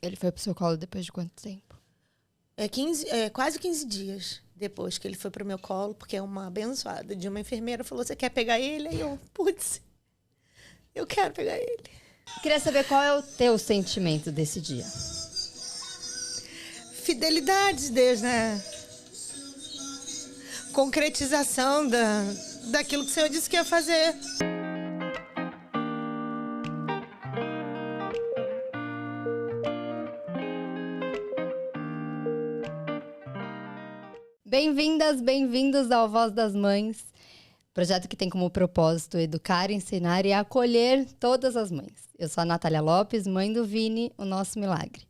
Ele foi pro seu colo depois de quanto tempo? Quase 15 dias depois que ele foi pro meu colo, porque é uma abençoada de uma enfermeira falou, você quer pegar ele? Aí eu, putz, eu quero pegar ele. Queria saber qual é o teu sentimento desse dia. Fidelidade de Deus, né? Concretização daquilo que o Senhor disse que ia fazer. Bem-vindas, bem-vindos ao Voz das Mães, projeto que tem como propósito educar, ensinar e acolher todas as mães. Eu sou a Natália Lopes, mãe do Vini, o nosso milagre.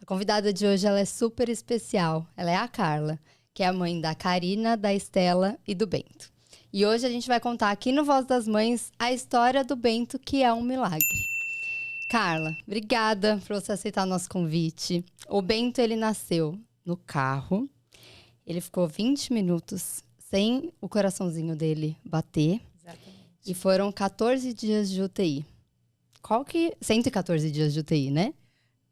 A convidada de hoje ela é super especial, ela é a Carla, que é a mãe da Karina, da Estela e do Bento. E hoje a gente vai contar aqui no Voz das Mães a história do Bento, que é um milagre. Carla, obrigada por você aceitar o nosso convite. O Bento, ele nasceu no carro. Ele ficou 20 minutos sem o coraçãozinho dele bater. Exatamente. E foram 14 dias de UTI. 114 dias de UTI, né?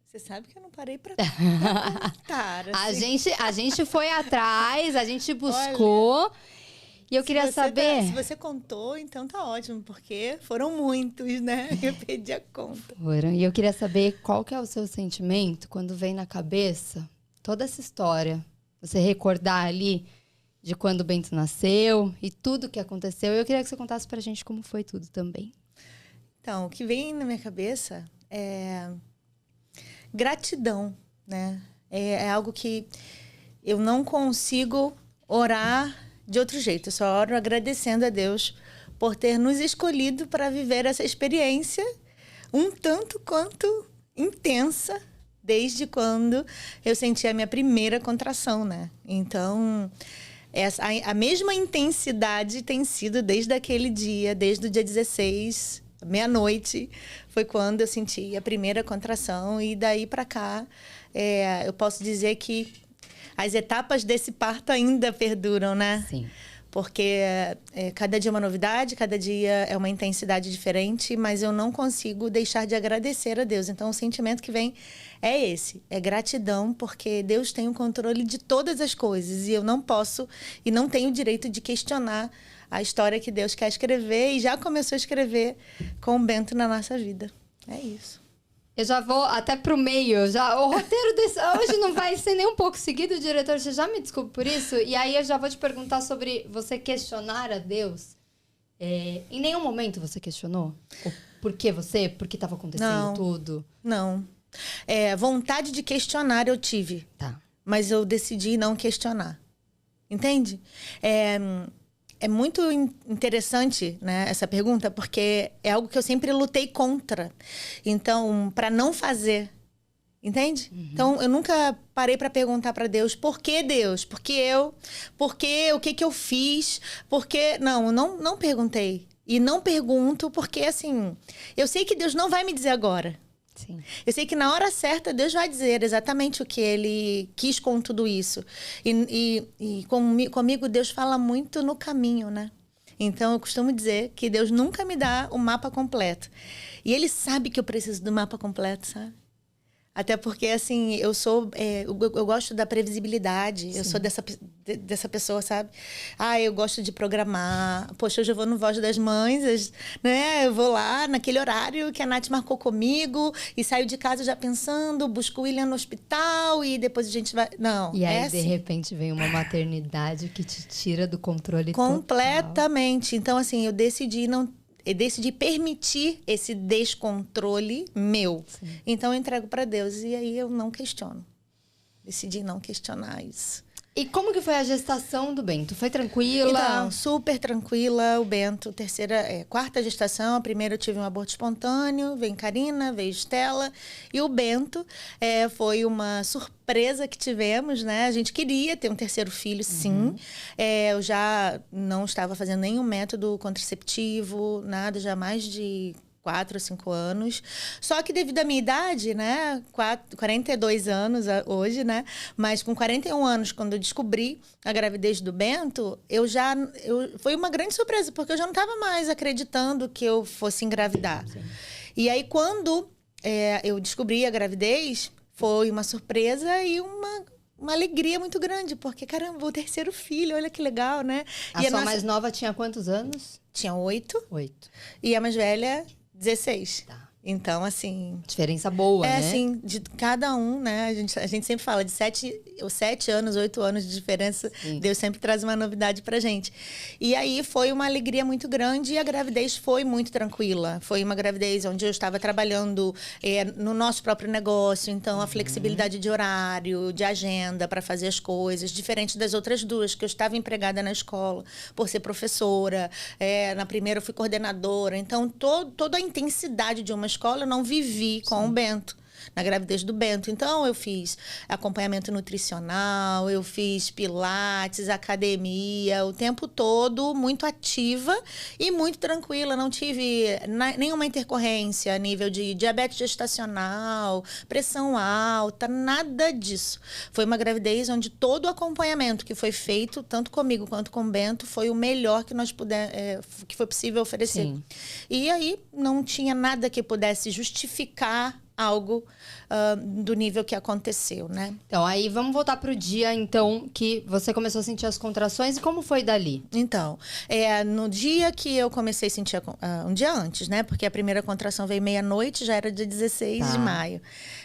Você sabe que eu não parei pra contar. Assim. A gente foi atrás, a gente buscou. Olha, e eu queria saber... Se você contou, então tá ótimo, porque foram muitos, né? Eu perdi a conta. Foram. E eu queria saber qual que é o seu sentimento quando vem na cabeça toda essa história. Você recordar ali de quando o Bento nasceu e tudo que aconteceu. Eu queria que você contasse pra gente como foi tudo também. Então, o que vem na minha cabeça é gratidão, né? É algo que eu não consigo orar de outro jeito. Eu só oro agradecendo a Deus por ter nos escolhido para viver essa experiência um tanto quanto intensa, desde quando eu senti a minha primeira contração, né? Então, a mesma intensidade tem sido desde aquele dia, desde o dia 16, meia-noite, foi quando eu senti a primeira contração. E daí para cá, eu posso dizer que as etapas desse parto ainda perduram, né? Sim. Porque cada dia é uma novidade, cada dia é uma intensidade diferente, mas eu não consigo deixar de agradecer a Deus. Então, o sentimento que vem é esse, é gratidão, porque Deus tem o controle de todas as coisas e eu não posso e não tenho o direito de questionar a história que Deus quer escrever e já começou a escrever com o Bento na nossa vida. É isso. Eu já vou até pro meio. O roteiro desse hoje não vai ser nem um pouco seguido, diretor. Você já me desculpa por isso? E aí eu já vou te perguntar sobre você questionar a Deus. Em nenhum momento você questionou? Por que você? Por que estava acontecendo tudo? Não. Vontade de questionar eu tive. Tá. Mas eu decidi não questionar. Entende? É muito interessante, né, essa pergunta, porque é algo que eu sempre lutei contra. Então, para não fazer, entende? Uhum. Então, eu nunca parei para perguntar para Deus, por que Deus? Por que eu? Por que? O que eu fiz? Por que? Não perguntei. E não pergunto porque, assim, eu sei que Deus não vai me dizer agora. Sim. Eu sei que na hora certa Deus vai dizer exatamente o que Ele quis com tudo isso. E comigo Deus fala muito no caminho, né? Então eu costumo dizer que Deus nunca me dá o mapa completo. E Ele sabe que eu preciso do mapa completo, sabe? Até porque, assim, eu gosto da previsibilidade. Sim. Eu sou dessa pessoa, sabe? Eu gosto de programar. Poxa, hoje eu vou no Voz das Mães, né? Eu vou lá naquele horário que a Nath marcou comigo e saio de casa já pensando, busco o William no hospital e depois a gente vai... Não, e aí, assim. De repente, vem uma maternidade que te tira do controle completamente. Total. Então, assim, eu decidi permitir esse descontrole meu. Sim. Então, eu entrego para Deus e aí eu não questiono. Decidi não questionar isso. E como que foi a gestação do Bento? Foi tranquila? Então, super tranquila. O Bento, quarta gestação. A primeira eu tive um aborto espontâneo. Veio Karina, veio Estela. E o Bento foi uma surpresa que tivemos, né? A gente queria ter um terceiro filho, sim. Eu já não estava fazendo nenhum método contraceptivo, nada, já mais de 4 ou 5 anos. Só que devido à minha idade, né? 42 anos hoje, né? Mas com 41 anos, quando eu descobri a gravidez do Bento, foi uma grande surpresa, porque eu já não estava mais acreditando que eu fosse engravidar. Sim. E aí, quando eu descobri a gravidez, Foi uma surpresa e uma alegria muito grande, porque, caramba, o terceiro filho, olha que legal, né? A sua mais nova tinha quantos anos? Tinha 8. 8. E a mais velha, 16. Tá. Então, assim... Diferença boa, né? assim, de cada um, né? A gente sempre fala de 7 anos, 8 anos de diferença. Sim. Deus sempre traz uma novidade pra gente. E aí foi uma alegria muito grande e a gravidez foi muito tranquila. Foi uma gravidez onde eu estava trabalhando no nosso próprio negócio. Então, a flexibilidade de horário, de agenda para fazer as coisas. Diferente das outras duas, que eu estava empregada na escola por ser professora. Na primeira eu fui coordenadora. Então, toda a intensidade de uma escola eu não vivi com o Bento, na gravidez do Bento. Então, eu fiz acompanhamento nutricional, eu fiz pilates, academia, o tempo todo muito ativa e muito tranquila. Não tive nenhuma intercorrência a nível de diabetes gestacional, pressão alta, nada disso. Foi uma gravidez onde todo o acompanhamento que foi feito, tanto comigo quanto com o Bento, foi o melhor que que foi possível oferecer. Sim. E aí, não tinha nada que pudesse justificar algo do nível que aconteceu, né? Então, aí vamos voltar pro dia, então, que você começou a sentir as contrações. E como foi dali? Então, no dia que eu comecei a sentir... um dia antes, né? Porque a primeira contração veio meia-noite, já era dia 16 de maio.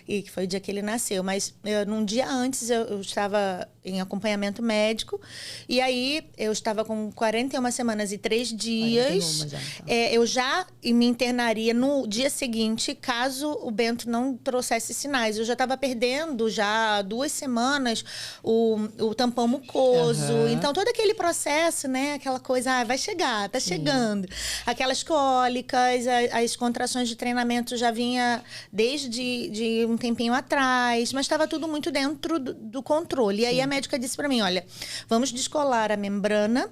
E que foi o dia que ele nasceu. Mas num dia antes, eu estava em acompanhamento médico. E aí, eu estava com 41 semanas e 3 dias. Já, então. Eu já me internaria no dia seguinte, caso o Bento não trouxesse sinais. Eu já estava perdendo já 2 semanas o tampão mucoso. Uhum. Então, todo aquele processo, né? Aquela coisa, vai chegar, tá chegando. Aquelas cólicas, as contrações de treinamento já vinha desde um tempinho atrás, mas estava tudo muito dentro do controle. E aí a médica disse para mim, olha, vamos descolar a membrana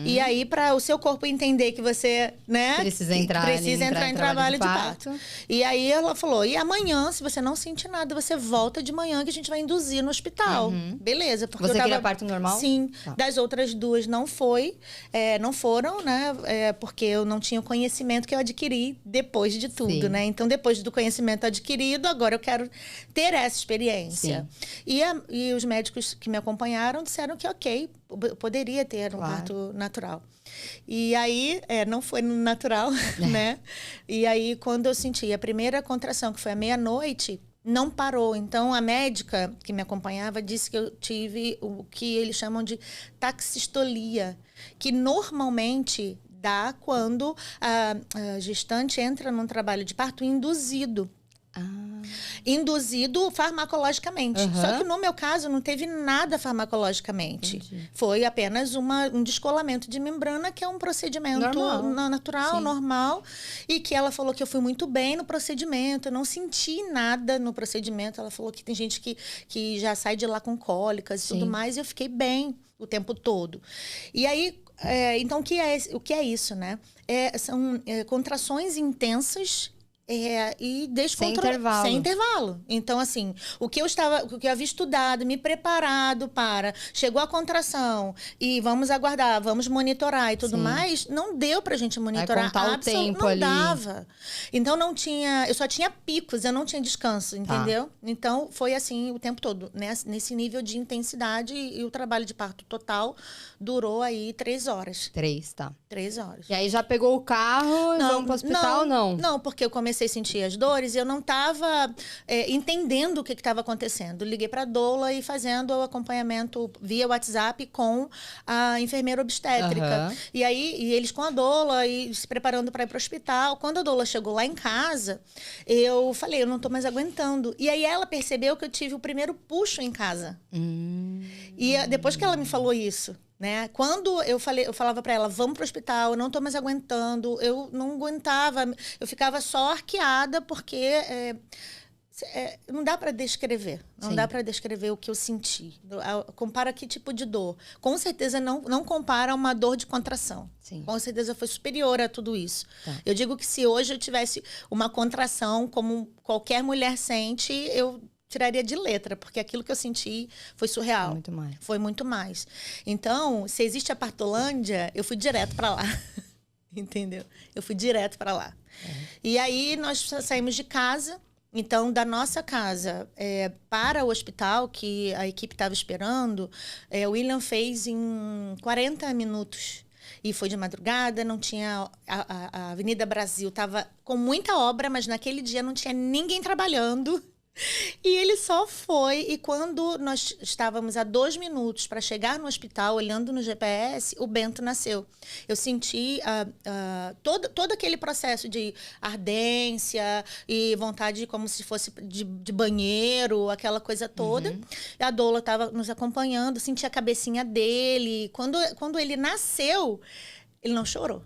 e aí para o seu corpo entender que você, né? Precisa entrar em trabalho de parto. E aí ela falou, e amanhã, se você não sentir nada, você volta de manhã que a gente vai induzir no hospital. Beleza. Porque você queria parto normal? Sim. Tá. Das outras 2 não foram, né? Porque eu não tinha o conhecimento que eu adquiri depois de tudo, né? Então, depois do conhecimento adquirido, agora eu quero ter essa experiência. E os médicos que me acompanharam disseram que ok, poderia ter um parto natural. E aí, não foi no natural, né? E aí, quando eu senti a primeira contração, que foi à meia-noite, não parou. Então, a médica que me acompanhava disse que eu tive o que eles chamam de taxistolia, que normalmente dá quando a gestante entra num trabalho de parto induzido. Induzido farmacologicamente. Só que no meu caso não teve nada farmacologicamente. Entendi. Foi apenas um descolamento de membrana, que é um procedimento natural, normal. E que ela falou que eu fui muito bem no procedimento. Eu não senti nada no procedimento. Ela falou que tem gente que já sai de lá com cólicas e tudo mais. E eu fiquei bem o tempo todo. E aí, então, o que é isso, né? São contrações intensas e descontrolado. Sem intervalo. Então, assim, o que eu havia estudado, me preparado para... Chegou a contração e vamos aguardar, vamos monitorar e tudo mais, não deu pra gente monitorar. Contar o tempo não ali. dava. Então, não tinha... Eu só tinha picos, eu não tinha descanso, entendeu? Então, foi assim o tempo todo, né? Nesse nível de intensidade, e o trabalho de parto total durou aí 3 horas. 3, tá. 3 horas. E aí já pegou o carro e vamos pro hospital ou não? Não, porque eu comecei a sentir as dores e eu não estava entendendo o que estava acontecendo. Liguei para a doula e fazendo o acompanhamento via WhatsApp com a enfermeira obstétrica. E aí, eles com a doula e se preparando para ir para o hospital. Quando a doula chegou lá em casa, eu falei, eu não estou mais aguentando. E aí ela percebeu que eu tive o primeiro puxo em casa. E depois que ela me falou isso, né? Quando eu falava para ela, vamos pro hospital, eu não tô mais aguentando, eu não aguentava, eu ficava só arqueada, porque não dá para descrever, não dá para descrever o que eu senti. Compara que tipo de dor. Com certeza não compara uma dor de contração. Sim. Com certeza foi superior a tudo isso. Eu digo que se hoje eu tivesse uma contração como qualquer mulher sente, eu tiraria de letra, porque aquilo que eu senti foi surreal. Foi muito mais. Então, se existe a Partolândia, eu fui direto para lá. Entendeu? Eu fui direto para lá. E aí, nós saímos de casa, Então, da nossa casa para o hospital, que a equipe estava esperando, o William fez em 40 minutos. E foi de madrugada, não tinha... A Avenida Brasil estava com muita obra, mas naquele dia não tinha ninguém trabalhando. E ele só foi, e quando nós estávamos a 2 minutos para chegar no hospital, olhando no GPS, o Bento nasceu. Eu senti todo aquele processo de ardência e vontade como se fosse de banheiro, aquela coisa toda. Uhum. E a doula estava nos acompanhando, senti a cabecinha dele. Quando ele nasceu, ele não chorou.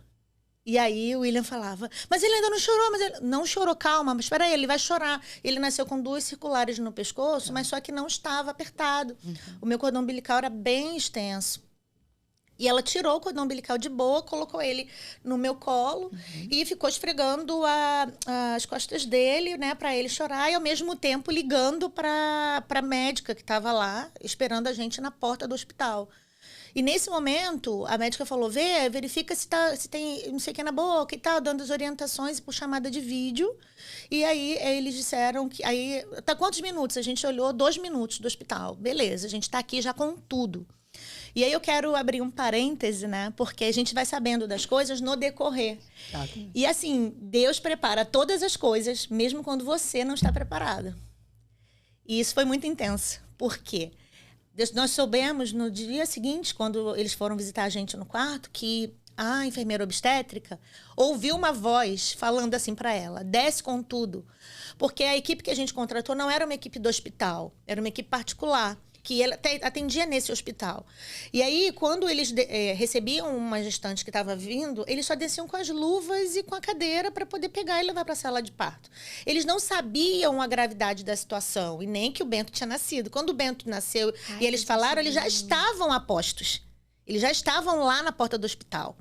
E aí o William falava, mas ele ainda não chorou, mas ele não chorou, calma, mas espera aí, ele vai chorar. Ele nasceu com 2 circulares no pescoço, mas só que não estava apertado. Uhum. O meu cordão umbilical era bem extenso. E ela tirou o cordão umbilical de boa, colocou ele no meu colo e ficou esfregando as costas dele, né, para ele chorar, e ao mesmo tempo ligando para a médica que estava lá, esperando a gente na porta do hospital. E nesse momento, a médica falou, verifica se tem não sei o que na boca e tal, dando as orientações por chamada de vídeo. E aí eles disseram que... Aí, tá quantos minutos? A gente olhou 2 minutos do hospital. Beleza, a gente tá aqui já com tudo. E aí eu quero abrir um parêntese, né? Porque a gente vai sabendo das coisas no decorrer. Tá. E assim, Deus prepara todas as coisas, mesmo quando você não está preparado. E isso foi muito intenso. Por quê? Nós soubemos no dia seguinte, quando eles foram visitar a gente no quarto, que a enfermeira obstétrica ouviu uma voz falando assim para ela, desce com tudo. Porque a equipe que a gente contratou não era uma equipe do hospital, era uma equipe particular, que ela atendia nesse hospital. E aí, quando eles recebiam uma gestante que estava vindo, eles só desciam com as luvas e com a cadeira para poder pegar e levar para a sala de parto. Eles não sabiam a gravidade da situação e nem que o Bento tinha nascido. Quando o Bento nasceu e eles falaram, eles já estavam a postos. Eles já estavam lá na porta do hospital.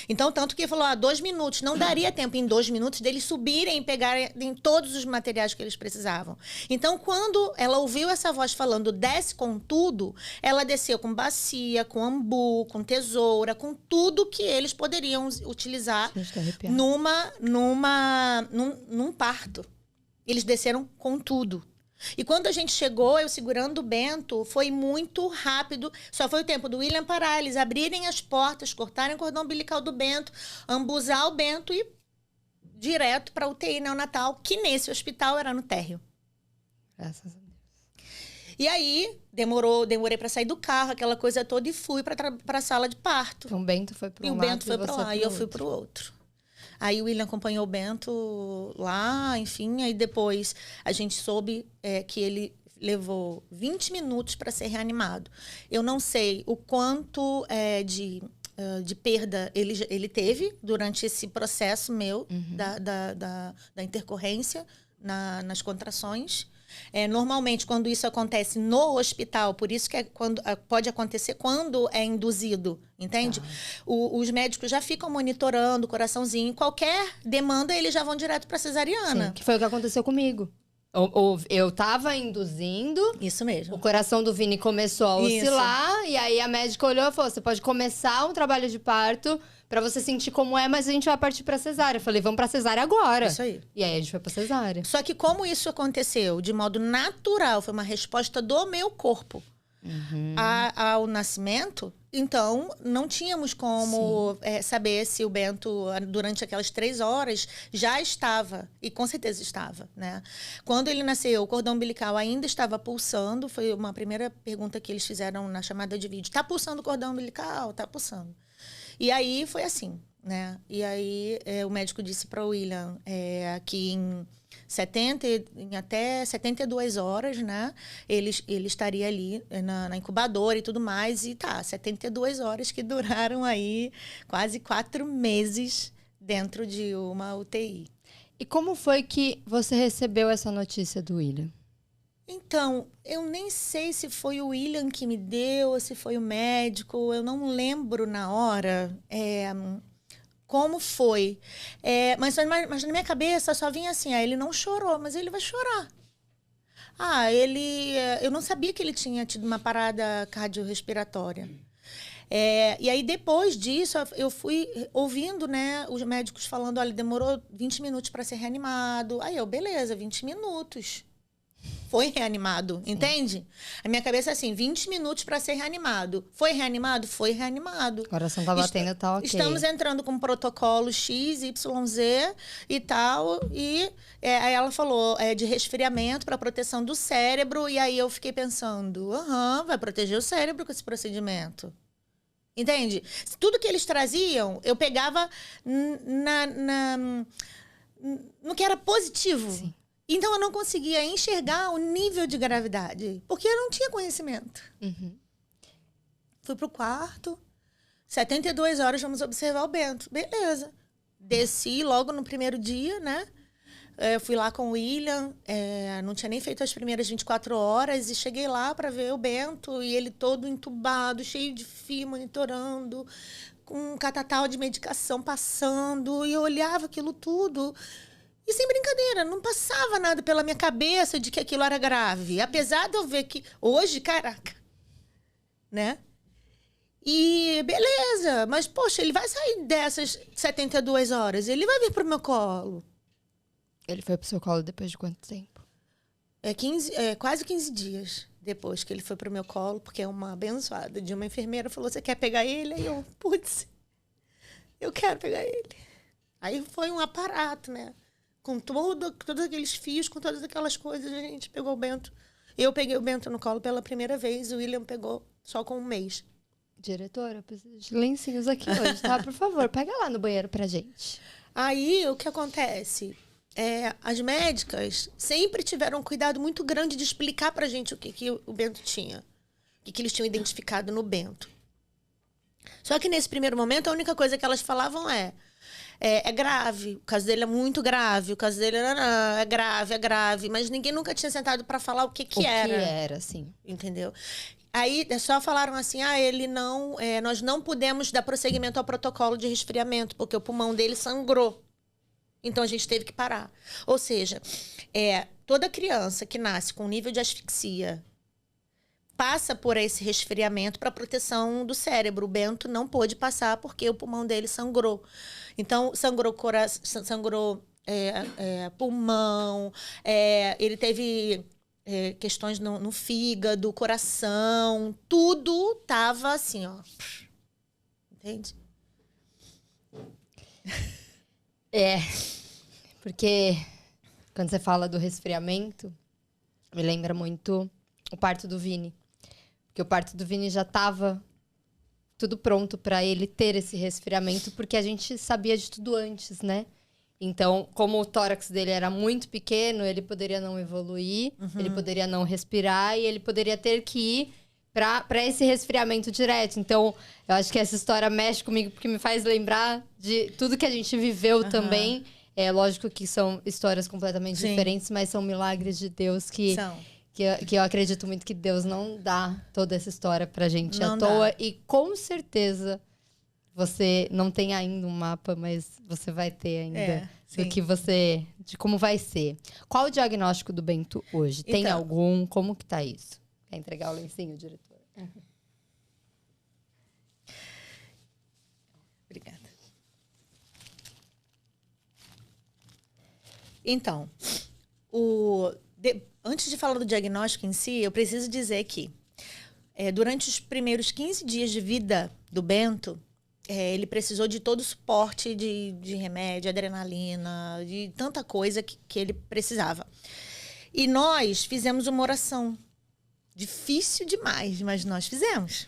Então, tanto que falou, 2 minutos, não daria tempo em 2 minutos deles subirem e pegarem todos os materiais que eles precisavam. Então, quando ela ouviu essa voz falando, desce com tudo, ela desceu com bacia, com ambu, com tesoura, com tudo que eles poderiam utilizar num parto. Eles desceram com tudo. E quando a gente chegou, eu segurando o Bento, foi muito rápido. Só foi o tempo do William parar, eles abrirem as portas, cortarem o cordão umbilical do Bento, ambuzar o Bento e direto para a UTI neonatal, que nesse hospital era no térreo. Graças a Deus. E aí, demorei para sair do carro, aquela coisa toda, e fui para a sala de parto. Então o Bento foi para um lado e o Bento foi para lá, e eu fui para o outro. Aí o William acompanhou o Bento lá, enfim. Aí depois a gente soube que ele levou 20 minutos para ser reanimado. Eu não sei o quanto de perda ele teve durante esse processo meu da intercorrência nas contrações. Normalmente, quando isso acontece no hospital, por isso que pode acontecer quando é induzido, entende? Os médicos já ficam monitorando o coraçãozinho. Qualquer demanda, eles já vão direto para cesariana. Sim, que foi o que aconteceu comigo. Eu tava induzindo. Isso mesmo. O coração do Vini começou a oscilar. E aí a médica olhou e falou, você pode começar um trabalho de parto pra você sentir como é, mas a gente vai partir pra cesárea. Eu falei, vamos pra cesárea agora. Isso aí. E aí a gente foi pra cesárea. Só que como isso aconteceu de modo natural, foi uma resposta do meu corpo ao nascimento, então não tínhamos como saber se o Bento, durante aquelas 3 horas, já estava, e com certeza estava, né? Quando ele nasceu, o cordão umbilical ainda estava pulsando, foi uma primeira pergunta que eles fizeram na chamada de vídeo. Tá pulsando o cordão umbilical? Tá pulsando. E aí foi assim, né? E aí o médico disse para o William que em até 72 horas, né? Ele estaria ali na incubadora e tudo mais. E 72 horas que duraram aí quase 4 meses dentro de uma UTI. E como foi que você recebeu essa notícia do William? Então, eu nem sei se foi o William que me deu ou se foi o médico. Eu não lembro na hora como foi. Mas na minha cabeça só vinha assim, ele não chorou, mas ele vai chorar. Eu não sabia que ele tinha tido uma parada cardiorrespiratória. E aí, depois disso, eu fui ouvindo, né, os médicos falando, olha, demorou 20 minutos para ser reanimado. Aí eu, beleza, 20 minutos. Foi reanimado, entende? A minha cabeça é assim, 20 minutos para ser reanimado. Foi reanimado? Foi reanimado. O coração tá batendo, tá ok. Estamos entrando com protocolo X, Y, Z e tal. E aí ela falou de resfriamento para proteção do cérebro. E aí eu fiquei pensando, vai proteger o cérebro com esse procedimento. Entende? Tudo que eles traziam, eu pegava no que era positivo. Sim. Então, eu não conseguia enxergar o nível de gravidade, porque eu não tinha conhecimento. Uhum. Fui pro quarto, 72 horas, vamos observar o Bento. Beleza. Desci logo no primeiro dia, né? Fui lá com o William, não tinha nem feito as primeiras 24 horas, e cheguei lá para ver o Bento, e ele todo entubado, cheio de fio, monitorando, com um catatal de medicação passando, e eu olhava aquilo tudo. E sem brincadeira, não passava nada pela minha cabeça de que aquilo era grave. Apesar de eu ver que hoje, caraca, né? E beleza, mas poxa, ele vai sair dessas 72 horas, ele vai vir pro meu colo. Ele foi pro seu colo depois de quanto tempo? Quase 15 dias depois que ele foi pro meu colo, porque é uma abençoada de uma enfermeira falou, você quer pegar ele? Aí eu, putz, eu quero pegar ele. Aí foi um aparato, né? Com todos aqueles fios, com todas aquelas coisas, a gente pegou o Bento. Eu peguei o Bento no colo pela primeira vez, o William pegou só com um mês. Diretora, eu preciso de lencinhos aqui hoje, tá? Por favor, pega lá no banheiro pra gente. Aí, o que acontece? As médicas sempre tiveram um cuidado muito grande de explicar pra gente o que o Bento tinha. O que eles tinham identificado no Bento. Só que nesse primeiro momento, a única coisa que elas falavam é grave, o caso dele é muito grave, o caso dele é grave, mas ninguém nunca tinha sentado para falar o que era. O que era, sim. Entendeu? Aí só falaram assim, ele não, nós não pudemos dar prosseguimento ao protocolo de resfriamento, porque o pulmão dele sangrou. Então a gente teve que parar. Ou seja, toda criança que nasce com nível de asfixia passa por esse resfriamento para proteção do cérebro. O Bento não pôde passar porque o pulmão dele sangrou. Então, sangrou coração, sangrou pulmão, ele teve questões no fígado, coração, tudo tava assim, ó. Entende? Porque quando você fala do resfriamento, me lembra muito o parto do Vini. Porque o parto do Vini já estava tudo pronto para ele ter esse resfriamento, porque a gente sabia de tudo antes, né? Então, como o tórax dele era muito pequeno, ele poderia não evoluir, ele poderia não respirar e ele poderia ter que ir para esse resfriamento direto. Então, eu acho que essa história mexe comigo porque me faz lembrar de tudo que a gente viveu também. É lógico que são histórias completamente diferentes, mas são milagres de Deus que eu acredito muito que Deus não dá toda essa história pra gente à toa. E com certeza você não tem ainda um mapa, mas você vai ter ainda de como vai ser. Qual o diagnóstico do Bento hoje? Tem Então, algum? Como que tá isso? Quer entregar o lencinho, diretor? Obrigada. Então, antes de falar do diagnóstico em si, eu preciso dizer que durante os primeiros 15 dias de vida do Bento, ele precisou de todo o suporte de remédio, adrenalina, de tanta coisa que ele precisava. E nós fizemos uma oração. Difícil demais, mas nós fizemos.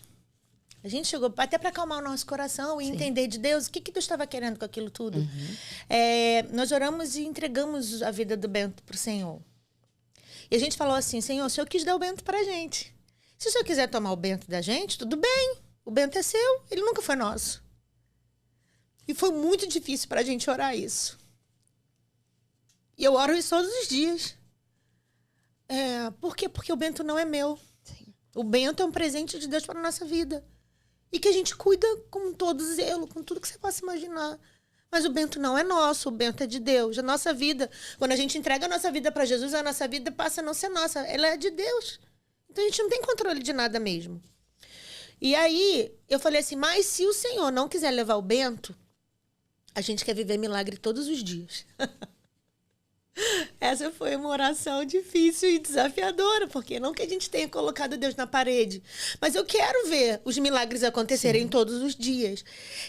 A gente chegou até para acalmar o nosso coração e entender de Deus o que Deus estava querendo com aquilo tudo. Nós oramos e entregamos a vida do Bento para o Senhor. E a gente falou assim, Senhor, o Senhor quis dar o Bento para a gente. Se o Senhor quiser tomar o Bento da gente, tudo bem. O Bento é seu, ele nunca foi nosso. E foi muito difícil para a gente orar isso. E eu oro isso todos os dias. Por quê? Porque o Bento não é meu. Sim. O Bento é um presente de Deus para a nossa vida. E que a gente cuida com todo zelo, com tudo que você possa imaginar. Mas o Bento não é nosso, o Bento é de Deus. A nossa vida, quando a gente entrega a nossa vida para Jesus, a nossa vida passa a não ser nossa. Ela é de Deus. Então a gente não tem controle de nada mesmo. E aí, eu falei assim, mas se o Senhor não quiser levar o Bento, a gente quer viver milagre todos os dias. Essa foi uma oração difícil e desafiadora, porque não que a gente tenha colocado Deus na parede, mas eu quero ver os milagres acontecerem todos os dias.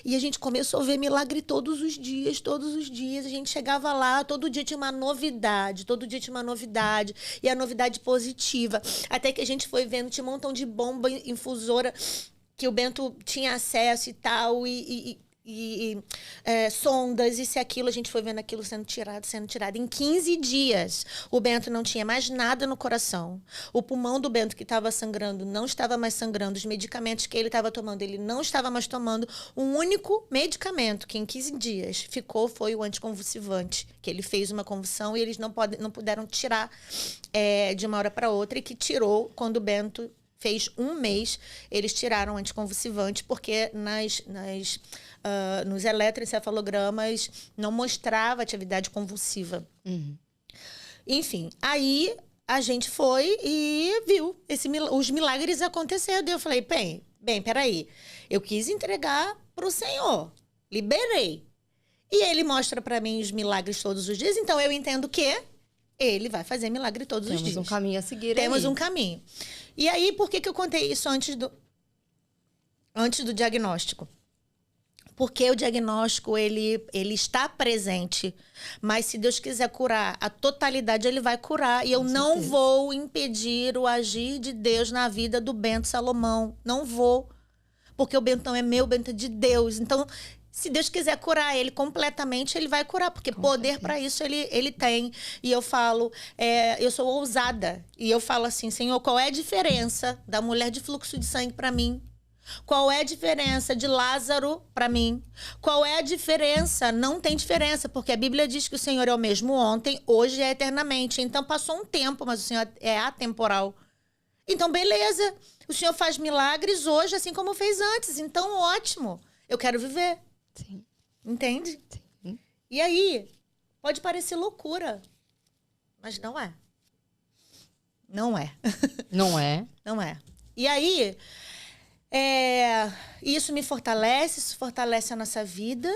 E a gente começou a ver milagre todos os dias, todos os dias. A gente chegava lá, todo dia tinha uma novidade, todo dia tinha uma novidade, e a novidade positiva. Até que a gente foi vendo, tinha um montão de bomba infusora que o Bento tinha acesso e tal, sondas, isso e aquilo, a gente foi vendo aquilo sendo tirado. Em 15 dias, o Bento não tinha mais nada no coração. O pulmão do Bento que estava sangrando não estava mais sangrando. Os medicamentos que ele estava tomando, ele não estava mais tomando. O único medicamento que em 15 dias ficou foi o anticonvulsivante, que ele fez uma convulsão e eles não puderam tirar de uma hora para outra, e que tirou quando o Bento fez 1 mês, eles tiraram o anticonvulsivante, porque nos eletroencefalogramas não mostrava atividade convulsiva. Enfim, aí a gente foi e viu os milagres acontecendo. E eu falei, bem, peraí. Eu quis entregar para o Senhor. Liberei. E ele mostra para mim os milagres todos os dias. Então, eu entendo que ele vai fazer milagre todos os dias. Temos um caminho a seguir. Temos um caminho. E aí, por que eu contei isso antes do diagnóstico? Porque o diagnóstico, ele está presente. Mas se Deus quiser curar a totalidade, ele vai curar. E eu não vou impedir o agir de Deus na vida do Bento Salomão. Não vou. Porque o Bento não é meu, o Bento é de Deus. Então, se Deus quiser curar ele completamente, ele vai curar. Porque poder para isso ele tem. E eu falo, eu sou ousada. E eu falo assim, Senhor, qual é a diferença da mulher de fluxo de sangue para mim? Qual é a diferença de Lázaro para mim? Qual é a diferença? Não tem diferença, porque a Bíblia diz que o Senhor é o mesmo ontem, hoje e eternamente. Então passou um tempo, mas o Senhor é atemporal. Então, beleza. O Senhor faz milagres hoje, assim como fez antes. Então, ótimo. Eu quero viver. Sim. Entende? Sim. E aí, pode parecer loucura, mas não é. Não é. Não é? Não é. E aí, isso me fortalece, isso fortalece a nossa vida.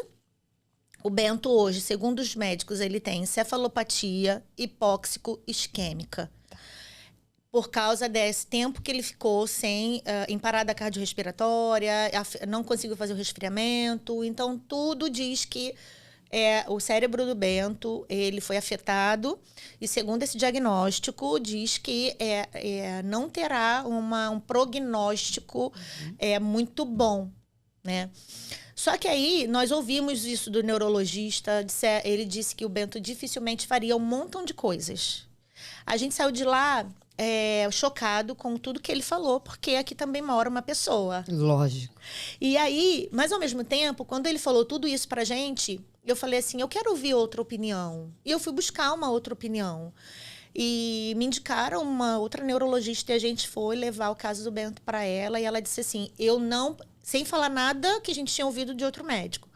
O Bento hoje, segundo os médicos, ele tem encefalopatia hipóxico-isquêmica. Por causa desse tempo que ele ficou em parada cardiorrespiratória, não conseguiu fazer o resfriamento. Então, tudo diz que o cérebro do Bento ele foi afetado. E, segundo esse diagnóstico, diz que não terá um prognóstico muito bom, né? Só que aí, nós ouvimos isso do neurologista. Ele disse que o Bento dificilmente faria um montão de coisas. A gente saiu de lá chocado com tudo que ele falou, porque aqui também mora uma pessoa. Lógico. E aí, mas ao mesmo tempo, quando ele falou tudo isso pra gente, eu falei assim, eu quero ouvir outra opinião. E eu fui buscar uma outra opinião. E me indicaram uma outra neurologista e a gente foi levar o caso do Bento para ela. E ela disse assim, sem falar nada que a gente tinha ouvido de outro médico.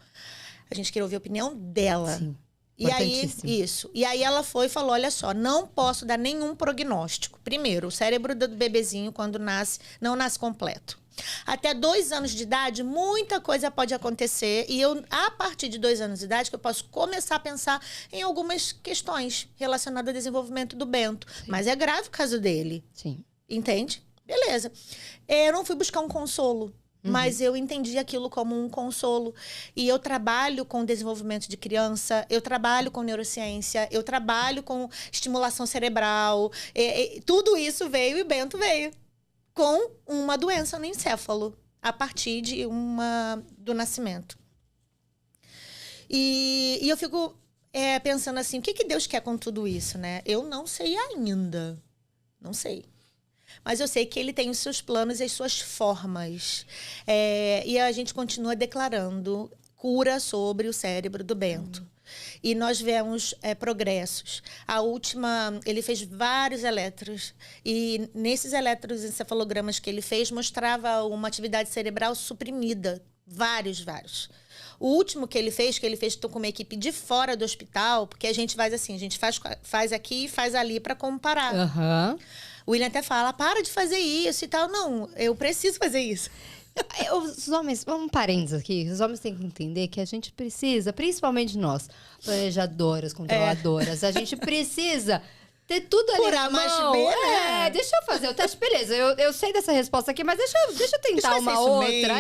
A gente queria ouvir a opinião dela. Sim. E aí, isso. E aí ela foi e falou, olha só, não posso dar nenhum prognóstico. Primeiro, o cérebro do bebezinho, quando nasce, não nasce completo. Até 2 anos de idade, muita coisa pode acontecer. E a partir de 2 anos de idade, que eu posso começar a pensar em algumas questões relacionadas ao desenvolvimento do Bento. Sim. Mas é grave o caso dele. Sim. Entende? Beleza. Eu não fui buscar um consolo. Mas eu entendi aquilo como um consolo. E eu trabalho com desenvolvimento de criança, eu trabalho com neurociência, eu trabalho com estimulação cerebral. Tudo isso veio e o Bento veio com uma doença no encéfalo, a partir do nascimento. E eu fico pensando assim, o que Deus quer com tudo isso, né? Eu não sei ainda. Não sei. Mas eu sei que ele tem os seus planos e as suas formas. E a gente continua declarando cura sobre o cérebro do Bento. E nós vemos progressos. A última, ele fez vários eletros. E nesses eletroencefalogramas que ele fez, mostrava uma atividade cerebral suprimida. Vários. O último que ele fez com uma equipe de fora do hospital, porque a gente faz assim, a gente faz aqui e faz ali para comparar. Aham. O William até fala, para de fazer isso e tal. Não, eu preciso fazer isso. Os homens, um parênteses aqui, os homens têm que entender que a gente precisa, principalmente nós, planejadoras, controladoras, a gente precisa ter tudo ali na mão. Né? Deixa eu fazer o teste, beleza. Eu sei dessa resposta aqui, mas deixa eu tentar uma outra.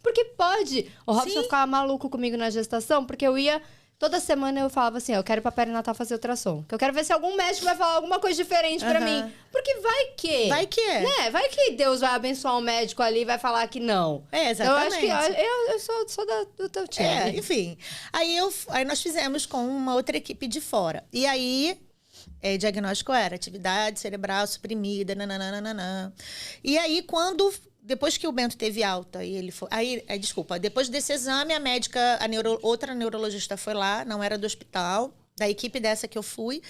Porque pode. O Robson ficava maluco comigo na gestação, porque eu ia... Toda semana eu falava assim, eu quero ir pra perinatal fazer ultrassom. Que eu quero ver se algum médico vai falar alguma coisa diferente pra mim. Porque vai que... Vai que é. Né? Vai que Deus vai abençoar um médico ali e vai falar que não. Exatamente. Eu acho que eu sou do teu time. Enfim. Aí nós fizemos com uma outra equipe de fora. E aí... diagnóstico era atividade cerebral suprimida, nananana. E aí, depois que o Bento teve alta, e ele foi... Desculpa, depois desse exame, a médica, outra neurologista foi lá, não era do hospital, da equipe dessa que eu fui,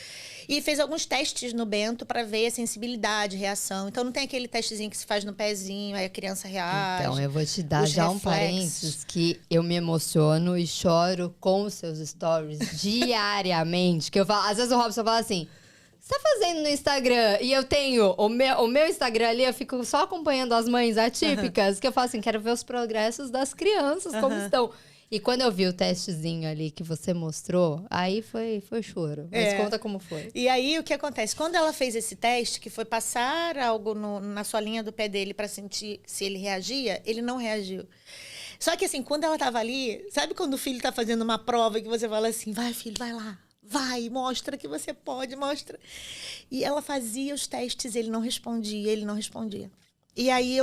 e fez alguns testes no Bento para ver a sensibilidade, reação. Então, não tem aquele testezinho que se faz no pezinho, aí a criança reage. Então, eu vou te dar já um parênteses que eu me emociono e choro com os seus stories diariamente. Que eu falo, às vezes o Robson fala assim... Você tá fazendo no Instagram? E eu tenho o meu Instagram ali, eu fico só acompanhando as mães atípicas, que eu falo assim, quero ver os progressos das crianças, como estão. E quando eu vi o testezinho ali que você mostrou, aí foi choro. Mas conta como foi. E aí, o que acontece? Quando ela fez esse teste, que foi passar algo na solinha do pé dele para sentir se ele reagia, ele não reagiu. Só que assim, quando ela tava ali, sabe quando o filho tá fazendo uma prova que você fala assim, vai filho, vai lá. Vai, mostra que você pode, mostra. E ela fazia os testes, ele não respondia. E aí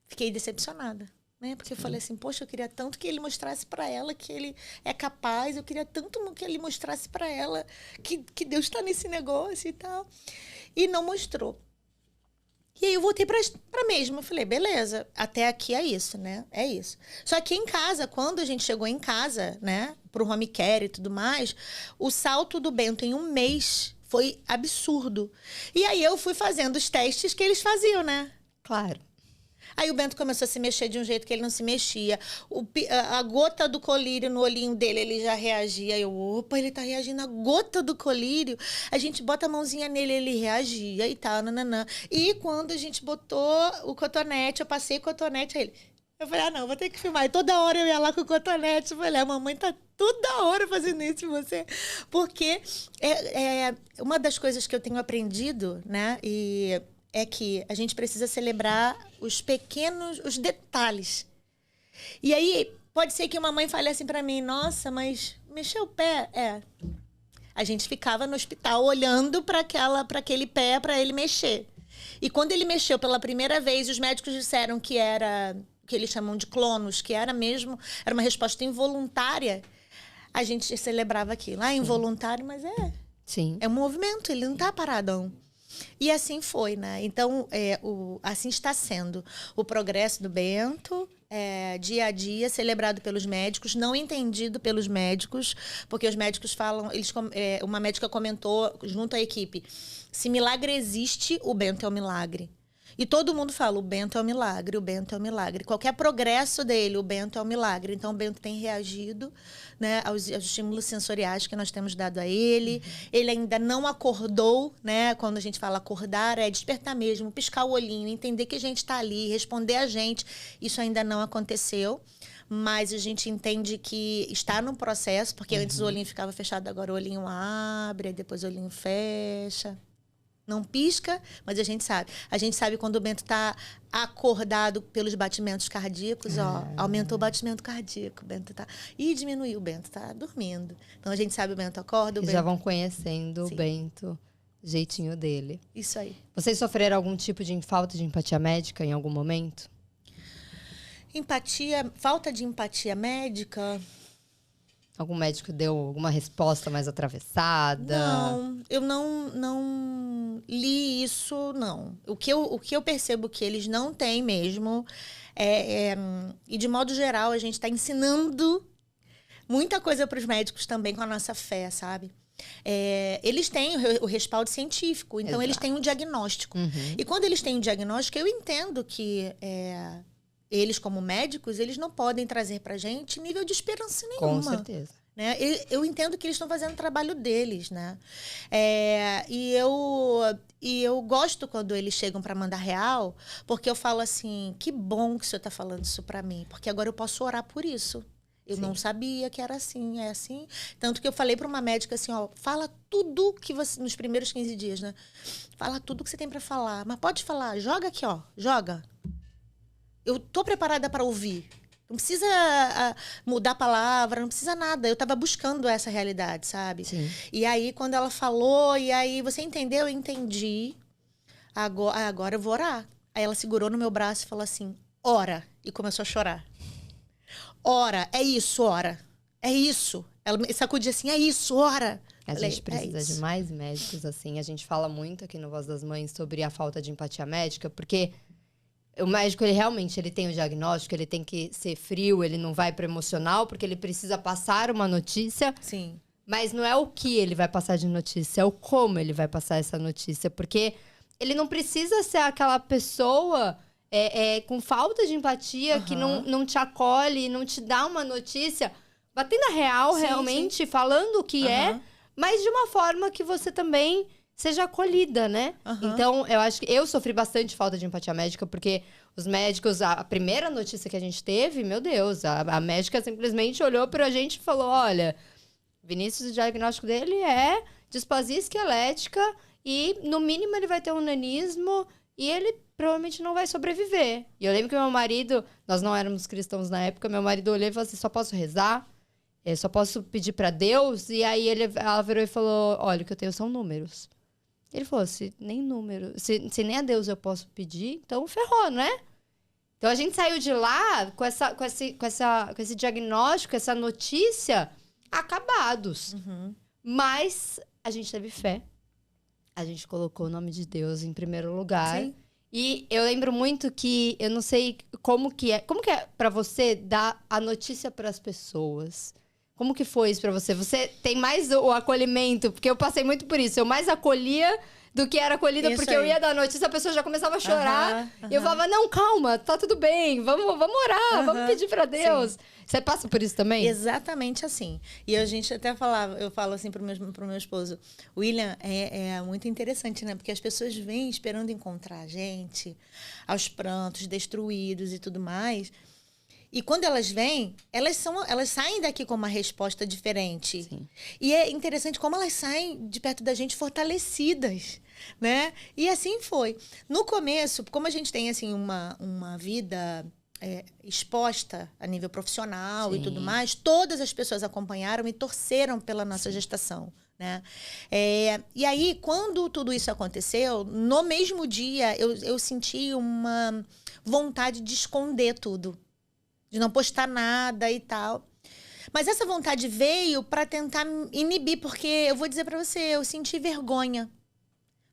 fiquei decepcionada, né? Porque eu falei assim, poxa, eu queria tanto que ele mostrasse para ela que ele é capaz, eu queria tanto que ele mostrasse para ela que Deus está nesse negócio e tal. E não mostrou. E aí eu voltei pra mesma. Eu falei, beleza, até aqui é isso, né? É isso. Só que em casa, quando a gente chegou em casa, né? Pro home care e tudo mais, o salto do Bento em um mês foi absurdo. E aí eu fui fazendo os testes que eles faziam, né? Claro. Aí o Bento começou a se mexer de um jeito que ele não se mexia. A gota do colírio no olhinho dele, ele já reagia. Opa, ele tá reagindo à gota do colírio. A gente bota a mãozinha nele, ele reagia e tal, nananã. E quando a gente botou o cotonete, eu passei o cotonete a ele. Eu falei, não, vou ter que filmar. E toda hora eu ia lá com o cotonete. Eu falei, a mamãe tá toda hora fazendo isso em você. Porque uma das coisas que eu tenho aprendido, né? É que a gente precisa celebrar os detalhes. E aí, pode ser que uma mãe fale assim pra mim, nossa, mas mexeu o pé? A gente ficava no hospital olhando para aquele pé, para ele mexer. E quando ele mexeu pela primeira vez, os médicos disseram que era, que eles chamam de clonus, que era uma resposta involuntária, a gente celebrava aquilo. Involuntário, mas Sim. É um movimento, ele não tá paradão. E assim foi, né? Então, assim está sendo o progresso do Bento, dia a dia, celebrado pelos médicos, não entendido pelos médicos, porque os médicos falam... uma médica comentou junto à equipe, se milagre existe, o Bento é um milagre. E todo mundo fala, o Bento é um milagre, o Bento é um milagre. Qualquer progresso dele, o Bento é um milagre. Então, o Bento tem reagido, né, aos estímulos sensoriais que nós temos dado a ele. Ele ainda não acordou, né? Quando a gente fala acordar, é despertar mesmo, piscar o olhinho, entender que a gente está ali, responder a gente. Isso ainda não aconteceu. Mas a gente entende que está no processo, porque antes o olhinho ficava fechado, agora o olhinho abre, aí depois o olhinho fecha. Não pisca, mas a gente sabe. A gente sabe quando o Bento está acordado pelos batimentos cardíacos, aumentou o batimento cardíaco, o Bento tá... E diminuiu, o Bento tá dormindo. Então a gente sabe, o Bento acorda, o Bento... Já vão conhecendo o Bento, jeitinho dele. Isso aí. Vocês sofreram algum tipo de falta de empatia médica em algum momento? Falta de empatia médica... Algum médico deu alguma resposta mais atravessada? Não, eu não li isso, não. O que eu percebo que eles não têm mesmo e de modo geral a gente está ensinando muita coisa para os médicos também com a nossa fé, sabe? Eles têm o respaldo científico, então eles têm um diagnóstico. E quando eles têm um diagnóstico, eu entendo que eles, como médicos, eles não podem trazer pra gente nível de esperança nenhuma. Com certeza. né? Eu entendo que eles estão fazendo o trabalho deles, né? E eu gosto quando eles chegam para mandar real, porque eu falo assim, que bom que o senhor está falando isso para mim, porque agora eu posso orar por isso. Eu Sim. não sabia que era assim, é assim. Tanto que eu falei para uma médica assim, ó, fala tudo que você, nos primeiros 15 dias, né? Fala tudo que você tem para falar, mas pode falar, joga aqui, ó, joga. Eu tô preparada para ouvir. Não precisa mudar a palavra, não precisa nada. Eu estava buscando essa realidade, sabe? Sim. E aí, quando ela falou, e aí, você entendeu? Eu entendi. Agora eu vou orar. Aí ela segurou no meu braço e falou assim, ora. E começou a chorar. Ora, é isso, ora. É isso. Ela me sacudia assim, é isso, ora. A Falei, gente precisa de mais médicos, assim. A gente fala muito aqui no Voz das Mães sobre a falta de empatia médica, porque o médico, ele realmente ele tem o diagnóstico, ele tem que ser frio, ele não vai pro emocional, porque ele precisa passar uma notícia. Sim. Mas não é o que ele vai passar de notícia, é o como ele vai passar essa notícia. Porque ele não precisa ser aquela pessoa com falta de empatia, que não te acolhe, não te dá uma notícia, batendo a real, Sim, realmente, falando o que é, mas de uma forma que você também seja acolhida, né? Então, eu acho que eu sofri bastante falta de empatia médica, porque os médicos, a primeira notícia que a gente teve, meu Deus, a médica simplesmente olhou pra gente e falou, olha, Vinícius, o diagnóstico dele é displasia esquelética e, no mínimo, ele vai ter um nanismo e ele provavelmente não vai sobreviver. E eu lembro que meu marido, nós não éramos cristãos na época, meu marido olhou e falou assim, só posso rezar? Eu só posso pedir pra Deus? E aí ela virou e falou, olha, o que eu tenho são números. Ele falou, se nem número, se nem a Deus eu posso pedir, então ferrou, não é? Então a gente saiu de lá com esse diagnóstico, essa notícia, acabados. Mas a gente teve fé. A gente colocou o nome de Deus em primeiro lugar. Sim. E eu lembro muito que, eu não sei como que é pra você dar a notícia pras pessoas. Como que foi isso pra você? Você tem mais o acolhimento, porque eu passei muito por isso. Eu mais acolhia do que era acolhida, Isso porque aí. eu ia dar notícia, a pessoa já começava a chorar. E eu falava, não, calma, tá tudo bem, vamos orar, vamos pedir pra Deus. Sim. Você passa por isso também? Exatamente assim. E a gente até falava, eu falo assim pro meu esposo, William, é muito interessante, né? Porque as pessoas vêm esperando encontrar a gente, aos prantos, destruídos e tudo mais. E quando elas vêm, elas saem daqui com uma resposta diferente. Sim. E é interessante como elas saem de perto da gente fortalecidas, né? E assim foi. No começo, como a gente tem assim uma vida exposta a nível profissional e tudo mais, todas as pessoas acompanharam e torceram pela nossa gestação, né? E aí, quando tudo isso aconteceu, no mesmo dia, eu senti uma vontade de esconder tudo, de não postar nada e tal. Mas essa vontade veio para tentar inibir, porque eu vou dizer para você, eu senti vergonha.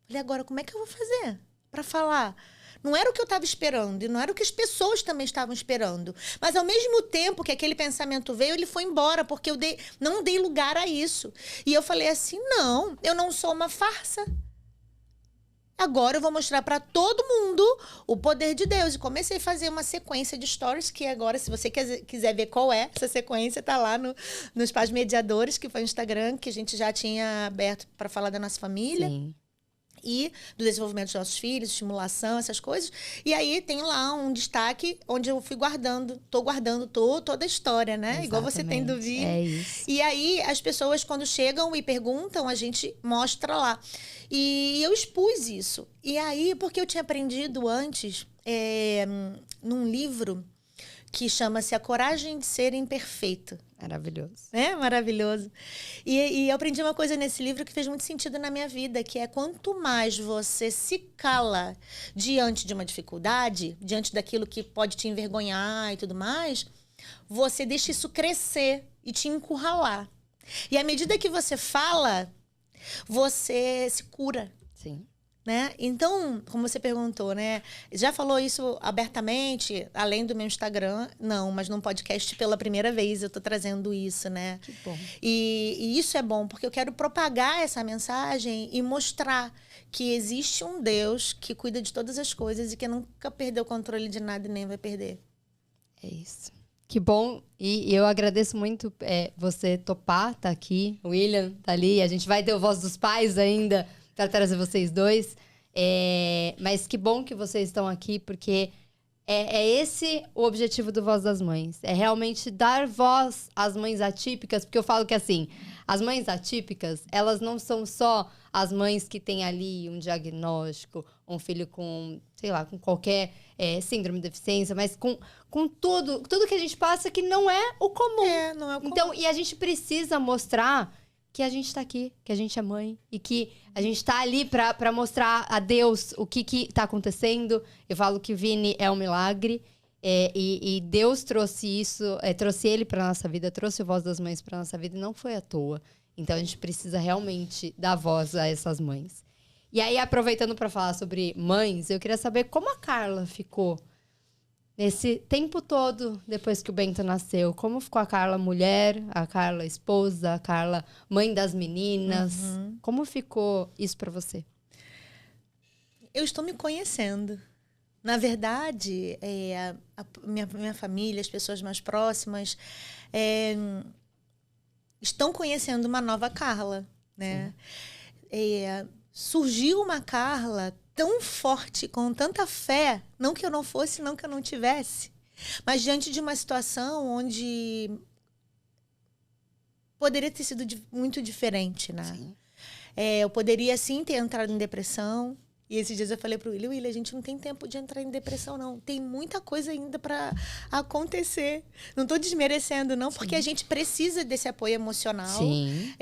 Falei, agora, como é que eu vou fazer para falar? Não era o que eu estava esperando, e não era o que as pessoas também estavam esperando. Mas, ao mesmo tempo que aquele pensamento veio, ele foi embora, porque eu não dei lugar a isso. E eu falei assim, não, eu não sou uma farsa. Agora eu vou mostrar para todo mundo o poder de Deus. E comecei a fazer uma sequência de stories, que agora, se você quiser ver qual é essa sequência, tá lá nos Pais Mediadores, que foi o Instagram, que a gente já tinha aberto para falar da nossa família. Sim. E do desenvolvimento dos nossos filhos, estimulação, essas coisas. E aí tem lá um destaque onde eu fui tô guardando toda a história, né? Exatamente. Igual você tem do Vini. É isso. E aí as pessoas, quando chegam e perguntam, a gente mostra lá. E eu expus isso. E aí, porque eu tinha aprendido antes, num livro que chama-se A Coragem de Ser Imperfeito. Maravilhoso. Maravilhoso. E eu aprendi uma coisa nesse livro que fez muito sentido na minha vida, que é quanto mais você se cala diante de uma dificuldade, diante daquilo que pode te envergonhar e tudo mais, você deixa isso crescer e te encurralar. E à medida que você fala, você se cura. Sim. Né? Então, como você perguntou, né? Já falou isso abertamente, além do meu Instagram? Não, mas num podcast pela primeira vez eu tô trazendo isso, né? Que bom. E isso é bom, porque eu quero propagar essa mensagem e mostrar que existe um Deus que cuida de todas as coisas e que nunca perdeu o controle de nada e nem vai perder. É isso. Que bom. E eu agradeço muito você topar tá aqui. O William tá ali. A gente vai ter o Voz dos Pais ainda para trazer vocês dois. Mas que bom que vocês estão aqui, porque é esse o objetivo do Voz das Mães. É realmente dar voz às mães atípicas, porque eu falo que assim, as mães atípicas, elas não são só as mães que têm ali um diagnóstico, um filho com, sei lá, com qualquer síndrome de deficiência, mas com tudo que a gente passa que não é o comum. Não é o comum. Então, e a gente precisa mostrar que a gente tá aqui, que a gente é mãe e que a gente tá ali pra mostrar a Deus o que tá acontecendo. Eu falo que o Vini é um milagre e Deus trouxe isso, trouxe ele pra nossa vida, trouxe o Voz das Mães pra nossa vida e não foi à toa. Então a gente precisa realmente dar voz a essas mães. E aí, aproveitando pra falar sobre mães, eu queria saber como a Carla ficou nesse tempo todo, depois que o Bento nasceu. Como ficou a Carla mulher, a Carla esposa, a Carla mãe das meninas? Como ficou isso pra você? Eu estou me conhecendo. Na verdade, minha família, as pessoas mais próximas, estão conhecendo uma nova Carla, né? Surgiu uma Carla tão forte, com tanta fé, não que eu não fosse, não que eu não tivesse, mas diante de uma situação onde poderia ter sido muito diferente, né? Sim. Eu poderia, sim, ter entrado em depressão. E esses dias eu falei pro William, a gente não tem tempo de entrar em depressão, não. Tem muita coisa ainda para acontecer. Não estou desmerecendo, não, porque a gente precisa desse apoio emocional. Sim.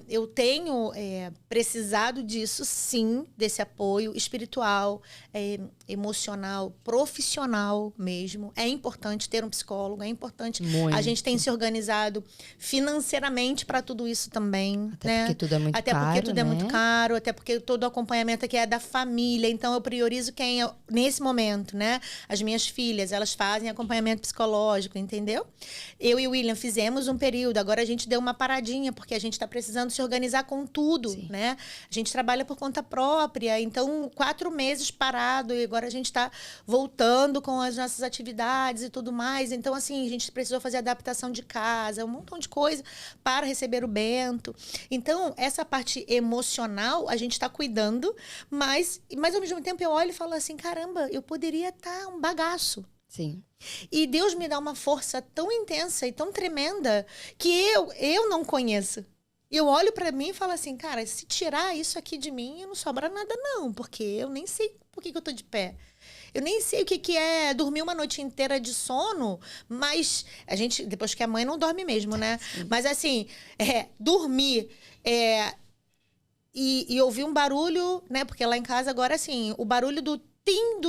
Eu tenho precisado disso, sim, desse apoio espiritual, emocional, profissional mesmo. É importante ter um psicólogo, é importante. Muito. A gente tem se organizado financeiramente para tudo isso também. Até né? porque tudo é muito até caro, porque tudo é né? muito caro, até porque todo o acompanhamento aqui é da família. Então, eu priorizo quem é, nesse momento, né? As minhas filhas, elas fazem acompanhamento psicológico, entendeu? Eu e o William fizemos um período, agora a gente deu uma paradinha, porque a gente está precisando se organizar com tudo, Sim. né? A gente trabalha por conta própria, então 4 meses parado e agora a gente está voltando com as nossas atividades e tudo mais. Então, assim, a gente precisou fazer adaptação de casa, um montão de coisa para receber o Bento. Então, essa parte emocional a gente está cuidando, mas ao mesmo tempo eu olho e falo assim, caramba, eu poderia estar um bagaço. Sim. E Deus me dá uma força tão intensa e tão tremenda que eu não conheço. Eu olho pra mim e falo assim, cara, se tirar isso aqui de mim, não sobra nada não, porque eu nem sei por que eu tô de pé. Eu nem sei o que é dormir uma noite inteira de sono, mas a gente, depois que a mãe não dorme mesmo, né? Sim. Mas assim, dormir... E ouvir um barulho, né? Porque lá em casa agora, assim, o barulho do tim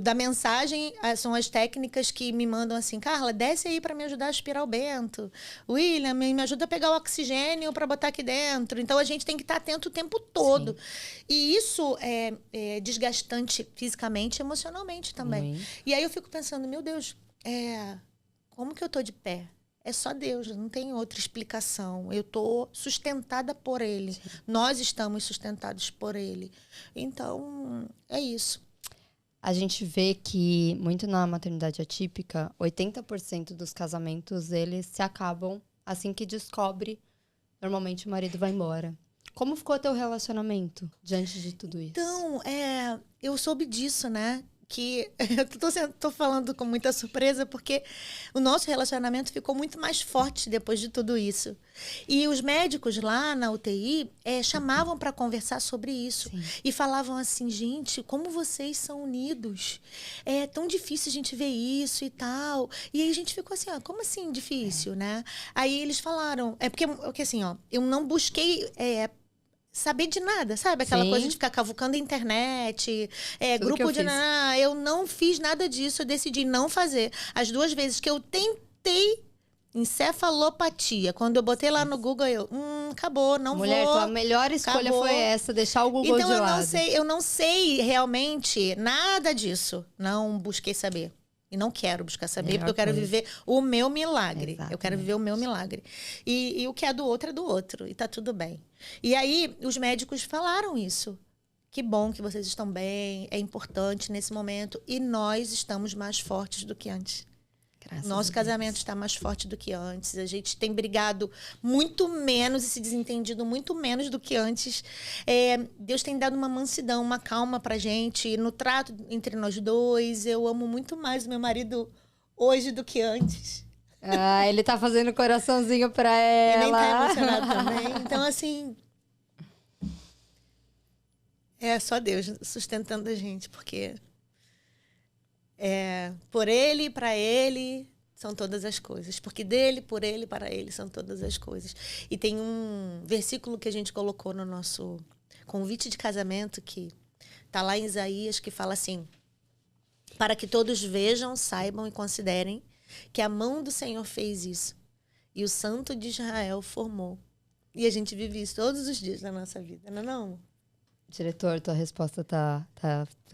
da mensagem são as técnicas que me mandam assim, Carla, desce aí para me ajudar a aspirar o Bento. William, me ajuda a pegar o oxigênio para botar aqui dentro. Então, a gente tem que estar atento o tempo todo. Sim. E isso é desgastante fisicamente e emocionalmente também. E aí eu fico pensando, meu Deus, como que eu tô de pé? É só Deus, não tem outra explicação. Eu estou sustentada por Ele. Sim. Nós estamos sustentados por Ele. Então, é isso. A gente vê que, muito na maternidade atípica, 80% dos casamentos, eles se acabam assim que descobre. Normalmente, o marido vai embora. Como ficou teu relacionamento diante de tudo isso? Então, eu soube disso, né? Que eu tô falando com muita surpresa porque o nosso relacionamento ficou muito mais forte depois de tudo isso. E os médicos lá na UTI chamavam para conversar sobre isso. Sim. E falavam assim, gente, como vocês são unidos. É tão difícil a gente ver isso e tal. E aí a gente ficou assim, como assim difícil, né? Aí eles falaram, porque assim, eu não busquei... saber de nada, sabe? Aquela Sim. coisa de ficar cavucando internet, grupo de... eu não fiz nada disso, eu decidi não fazer. As 2 vezes que eu tentei encefalopatia, quando eu botei lá no Google, acabou, não Mulher, vou. Tua melhor escolha acabou. Foi essa, deixar o Google então, de lado. Eu não sei realmente nada disso. Não busquei saber. E não quero buscar saber, Melhor porque eu quero coisa. viver o meu milagre. Exatamente. Eu quero viver o meu milagre. E o que é do outro. E tá tudo bem. E aí, os médicos falaram isso. Que bom que vocês estão bem. É importante nesse momento. E nós estamos mais fortes do que antes. Graças a Nosso Deus. casamento está mais forte do que antes. A gente tem brigado muito menos e se desentendido muito menos do que antes. Deus tem dado uma mansidão, uma calma pra gente. No trato entre nós dois, eu amo muito mais o meu marido hoje do que antes. Ah, ele tá fazendo coraçãozinho pra E nem tá ela. emocionado também. Então, assim... É só Deus sustentando a gente, porque... por ele, para ele, são todas as coisas. Porque dele, por ele, para ele, são todas as coisas. E tem um versículo que a gente colocou no nosso convite de casamento, que está lá em Isaías, que fala assim: para que todos vejam, saibam e considerem que a mão do Senhor fez isso. E o Santo de Israel formou. E a gente vive isso todos os dias da nossa vida, não é não? Diretor, tua resposta tá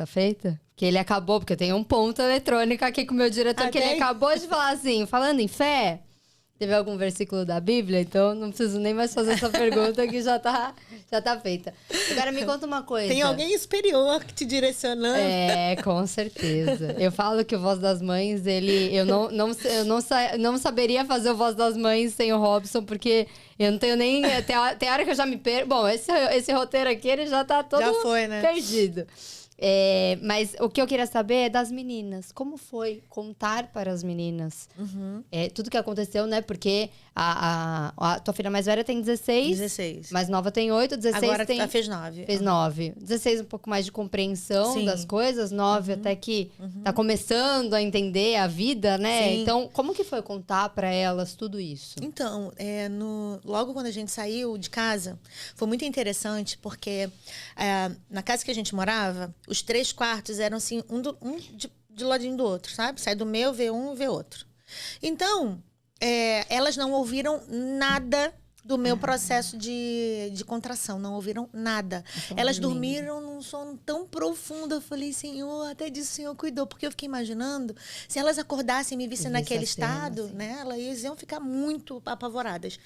feita? Que ele acabou, porque eu tenho um ponto eletrônico aqui com o meu diretor, que ele acabou de falar assim, falando em fé, teve algum versículo da Bíblia, então não preciso nem mais fazer essa pergunta, que já tá feita. Agora me conta uma coisa. Tem alguém superior te direcionando. Com certeza. Eu falo que o Voz das Mães, eu não saberia fazer o Voz das Mães sem o Robson, porque eu não tenho nem... Tem hora que eu já me perco. Bom, esse roteiro aqui, ele já tá todo Já foi, né? perdido. Mas o que eu queria saber é das meninas. Como foi contar para as meninas tudo que aconteceu, né? Porque a tua filha mais velha tem 16. Mais nova tem 8, 16 agora tem... fez 9. Fez 9. 16 um pouco mais de compreensão Sim. das coisas. 9 até que tá começando a entender a vida, né? Sim. Então, como que foi contar para elas tudo isso? Então, logo quando a gente saiu de casa, foi muito interessante, porque na casa que a gente morava, os 3 quartos eram assim, um de ladinho do outro, sabe? Sai do meu, vê um, vê outro. Então, elas não ouviram nada do meu processo de contração, não ouviram nada. Elas dormiram num sono tão profundo. Eu falei, Senhor, até disso o Senhor cuidou, porque eu fiquei imaginando, se elas acordassem e me vissem naquele estado, assim, né, elas iam ficar muito apavoradas.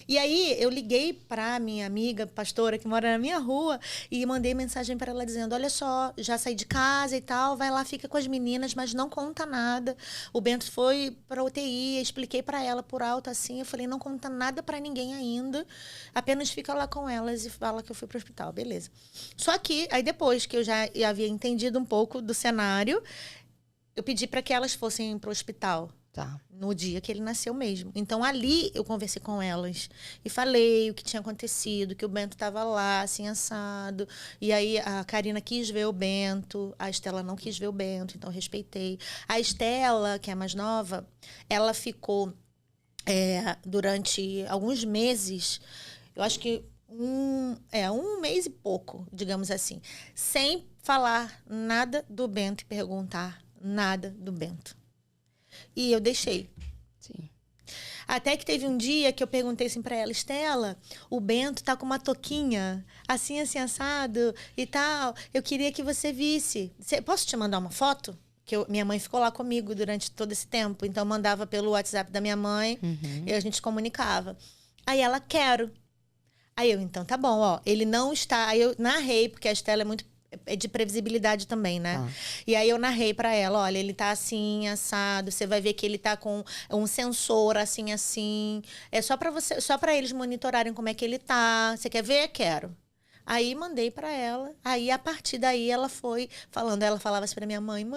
E aí eu liguei para minha amiga pastora que mora na minha rua e mandei mensagem para ela dizendo: olha só, já saí de casa e tal, vai lá, fica com as meninas, mas não conta nada. O Bento foi para UTI, expliquei para ela por alto assim, eu falei: não conta nada para ninguém ainda, apenas fica lá com elas e fala que eu fui pro hospital, beleza. Só que aí depois que eu já havia entendido um pouco do cenário, eu pedi para que elas fossem pro hospital. Tá. No dia que ele nasceu mesmo. Então, ali, eu conversei com elas e falei o que tinha acontecido, que o Bento estava lá, assim, assado. E aí, a Karina quis ver o Bento, a Estela não quis ver o Bento, então respeitei. A Estela, que é a mais nova, ela ficou durante alguns meses, eu acho que um mês e pouco, digamos assim, sem falar nada do Bento e perguntar nada do Bento. E eu deixei. Sim. Até que teve um dia que eu perguntei assim pra ela: Estela, o Bento tá com uma touquinha assim, assim, assado e tal. Eu queria que você visse. Posso te mandar uma foto? Minha mãe ficou lá comigo durante todo esse tempo. Então, eu mandava pelo WhatsApp da minha mãe e a gente comunicava. Aí ela: quero. Aí eu: então tá bom, ó. Ele não está... Aí eu narrei, porque a Estela é de previsibilidade também, né? E aí eu narrei pra ela: olha, ele tá assim, assado, você vai ver que ele tá com um sensor assim, assim. É só pra eles monitorarem como é que ele tá. Você quer ver? Quero. Aí mandei pra ela. Aí, a partir daí, ela foi falando. Ela falava assim pra minha mãe,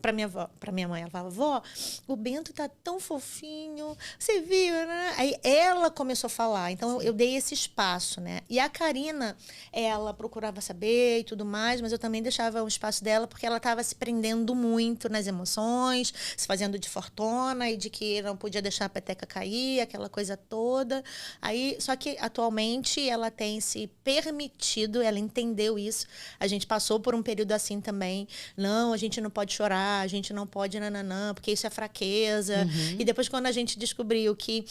pra minha mãe, ela falava: vó, o Bento tá tão fofinho, você viu, né? Aí ela começou a falar. Então, eu dei esse espaço, né? E a Karina, ela procurava saber e tudo mais, mas eu também deixava o espaço dela, porque ela tava se prendendo muito nas emoções, se fazendo de fortuna e de que não podia deixar a peteca cair, aquela coisa toda. Aí, só que, atualmente, ela tem se permitido, ela entendeu isso. A gente passou por um período assim também. Não, a gente não pode chorar, a gente não pode nananã, porque isso é fraqueza. E depois, quando a gente descobriu que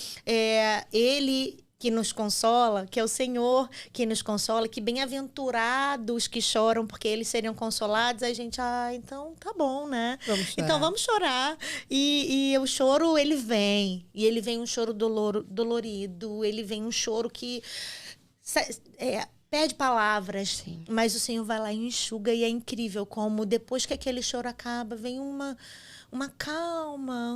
ele que nos consola, que é o Senhor que nos consola, que bem-aventurados que choram, porque eles seriam consolados, a gente, então tá bom, né? Então vamos chorar. E o choro, ele vem. E ele vem um choro dolorido, ele vem um choro que... pede palavras, Sim. mas o Senhor vai lá e enxuga, e é incrível como depois que aquele choro acaba, vem uma calma,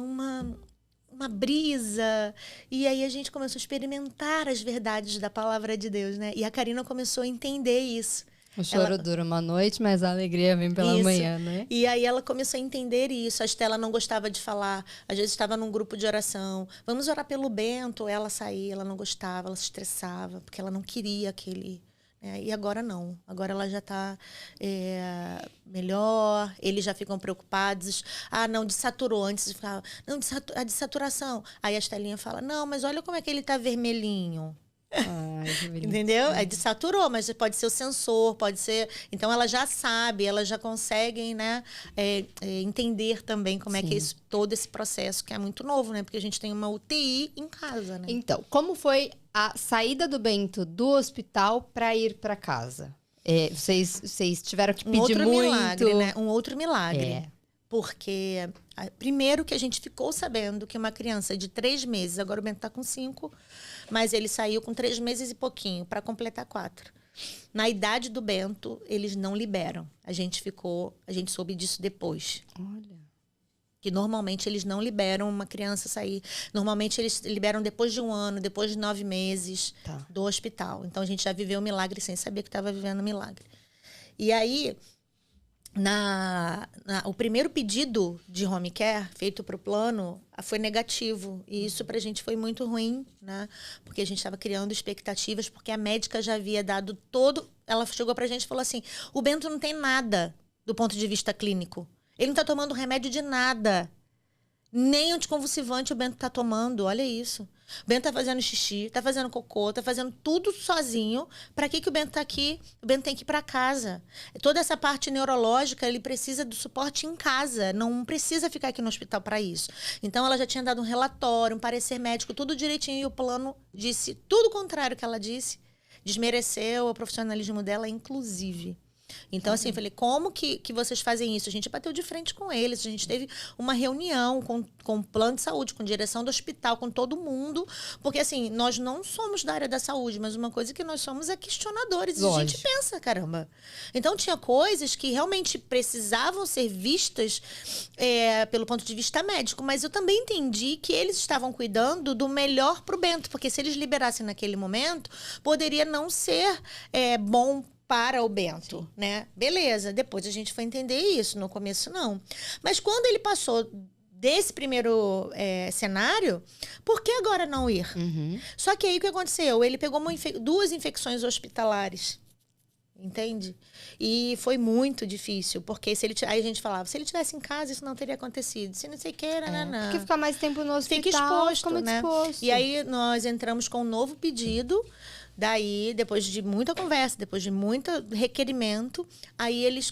uma brisa, e aí a gente começou a experimentar as verdades da palavra de Deus, né? E a Karina começou a entender isso. O choro dura uma noite, mas a alegria vem pela manhã, né? E aí ela começou a entender isso. A Estela não gostava de falar. Às vezes estava num grupo de oração. Vamos orar pelo Bento. Ela saía, ela não gostava, ela se estressava, porque ela não queria aquele... E agora não. Agora ela já está melhor, eles já ficam preocupados. Ah, não, desaturou. Antes ficava, não, a dessaturação. Aí a Estelinha fala, não, mas olha como é que ele está vermelhinho. Ai, que entendeu? É desaturou, mas pode ser o sensor, pode ser... Então, ela já sabe, elas já conseguem, né, entender também como é que é todo esse processo, que é muito novo, né? Porque a gente tem uma UTI em casa, né? Então, como foi a saída do Bento do hospital para ir para casa? Vocês tiveram que pedir muito... milagre, né? Um outro milagre. Porque, primeiro que a gente ficou sabendo que uma criança de 3 meses, agora o Bento está com 5, mas ele saiu com 3 meses e pouquinho, para completar 4. Na idade do Bento, eles não liberam. A gente soube disso depois. Olha. Que normalmente eles não liberam uma criança sair. Normalmente eles liberam depois de 1 ano, depois de 9 meses do hospital. Então a gente já viveu um milagre sem saber que estava vivendo um milagre. E aí... o primeiro pedido de home care feito para o plano foi negativo. E isso para a gente foi muito ruim, né? Porque a gente estava criando expectativas, porque a médica já havia dado todo... Ela chegou para a gente e falou assim, o Bento não tem nada do ponto de vista clínico. Ele não está tomando remédio de nada. Nem anticonvulsivante o Bento está tomando, olha isso. O Bento tá fazendo xixi, tá fazendo cocô, tá fazendo tudo sozinho. Para que o Bento tá aqui? O Bento tem que ir para casa. Toda essa parte neurológica, ele precisa do suporte em casa. Não precisa ficar aqui no hospital para isso. Então, ela já tinha dado um relatório, um parecer médico, tudo direitinho. E o plano disse tudo o contrário que ela disse. Desmereceu o profissionalismo dela, inclusive. Então, assim, eu falei, como que vocês fazem isso? A gente bateu de frente com eles, a gente teve uma reunião com o plano de saúde, com direção do hospital, com todo mundo, porque, assim, nós não somos da área da saúde, mas uma coisa que nós somos é questionadores. E a gente pensa, caramba. Então, tinha coisas que realmente precisavam ser vistas pelo ponto de vista médico, mas eu também entendi que eles estavam cuidando do melhor pro Bento, porque se eles liberassem naquele momento, poderia não ser bom para o Bento, né? Beleza, depois a gente foi entender isso, no começo não. Mas quando ele passou desse primeiro cenário, por que agora não ir? Só que aí o que aconteceu? Ele pegou 2 infecções hospitalares, entende? E foi muito difícil, porque aí a gente falava, se ele tivesse em casa, isso não teria acontecido. Se não sei o que, não. Porque ficar mais tempo no hospital, fica exposto, né? Exposto. E aí nós entramos com um novo pedido. Daí, depois de muita conversa, depois de muito requerimento, aí eles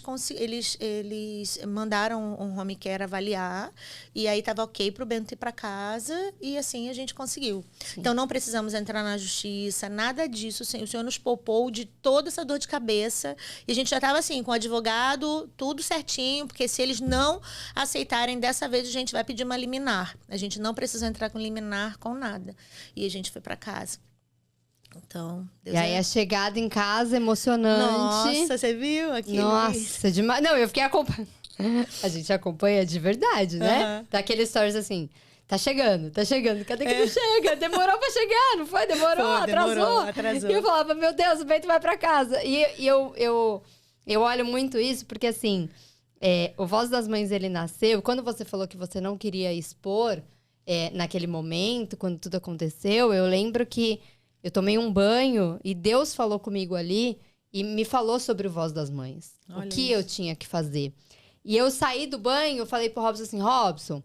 mandaram um home care avaliar, e aí estava ok para o Bento ir para casa, e assim a gente conseguiu. Sim. Então, não precisamos entrar na justiça, nada disso. O Senhor nos poupou de toda essa dor de cabeça, e a gente já estava assim, com o advogado, tudo certinho, porque se eles não aceitarem, dessa vez a gente vai pedir uma liminar. A gente não precisa entrar com liminar, com nada. E a gente foi para casa. Então, Deus e aí a chegada em casa emocionante. Nossa, você viu aqui? Nossa, demais. Não, eu fiquei acompanhando. A gente acompanha de verdade, né? Daqueles stories assim, tá chegando. Cadê que não chega? Demorou pra chegar, não foi? Demorou, atrasou. E eu falava, meu Deus, o Bento vai pra casa. E eu olho muito isso, porque assim, o Voz das Mães, ele nasceu. Quando você falou que você não queria expor naquele momento, quando tudo aconteceu, eu lembro que eu tomei um banho e Deus falou comigo ali e me falou sobre o Voz das Mães. Olha o que eu tinha que fazer. E eu saí do banho, eu falei pro Robson assim, Robson,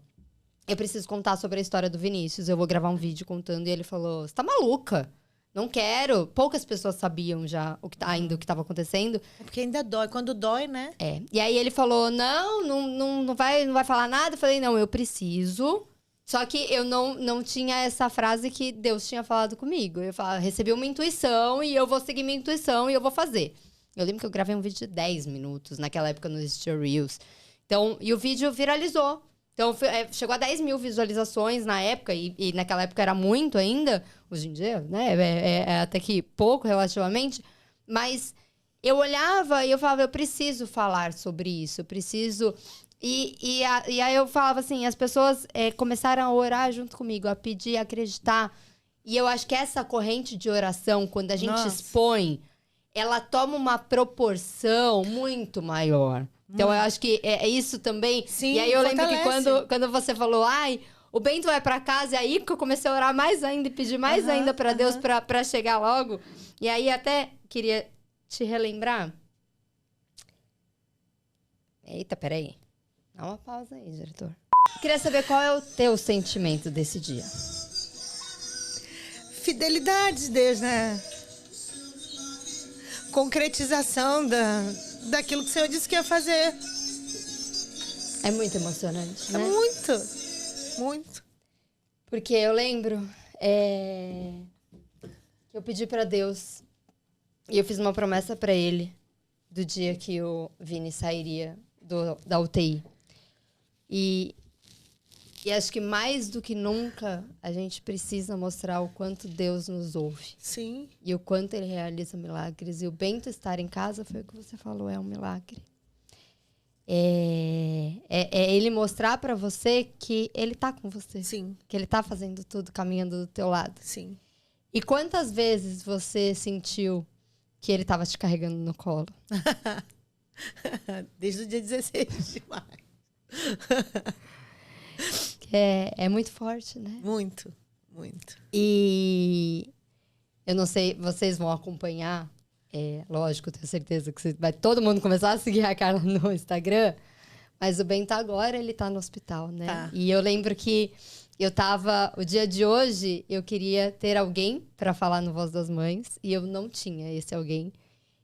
eu preciso contar sobre a história do Vinícius. Eu vou gravar um vídeo contando. E ele falou, você tá maluca? Não quero. Poucas pessoas sabiam já ainda o que estava acontecendo. É porque ainda dói. Quando dói, né? E aí ele falou, não vai falar nada. Eu falei, não, eu preciso... Só que eu não tinha essa frase que Deus tinha falado comigo. Eu recebi uma intuição e eu vou seguir minha intuição e eu vou fazer. Eu lembro que eu gravei um vídeo de 10 minutos. Naquela época não existia Reels. Então, e o vídeo viralizou. Então, chegou a 10 mil visualizações na época. E naquela época era muito ainda. Hoje em dia, né? É até que pouco, relativamente. Mas eu olhava e eu falava, eu preciso falar sobre isso, eu preciso... E aí eu falava assim, as pessoas começaram a orar junto comigo, a pedir, a acreditar. E eu acho que essa corrente de oração, quando a gente expõe, ela toma uma proporção muito maior. Então, eu acho que é isso também. Sim, e aí eu lembro que fortalece. quando você falou, ai, o Bento vai pra casa, e aí que eu comecei a orar mais ainda e pedir mais ainda pra Deus pra chegar logo. E aí até queria te relembrar. Eita, peraí. Dá uma pausa aí, diretor. Queria saber qual é o teu sentimento desse dia. Fidelidade de Deus, né? Concretização daquilo que o Senhor disse que ia fazer. É muito emocionante, né? É muito, muito. Porque eu lembro que eu pedi pra Deus e eu fiz uma promessa pra Ele do dia que o Vini sairia da UTI. E acho que mais do que nunca a gente precisa mostrar o quanto Deus nos ouve. Sim. E o quanto Ele realiza milagres. E o Bento estar em casa, foi o que você falou, é um milagre. É Ele mostrar pra você que Ele tá com você. Sim. Que Ele tá fazendo tudo, caminhando do teu lado. Sim. E quantas vezes você sentiu que Ele tava te carregando no colo? Desde o dia 16 de maio. É muito forte, né? Muito, muito. E eu não sei, vocês vão acompanhar, lógico, tenho certeza que vai todo mundo começar a seguir a Carla no Instagram, mas o Bento agora, ele tá no hospital, né? Tá. E eu lembro que o dia de hoje, eu queria ter alguém pra falar no Voz das Mães, e eu não tinha esse alguém.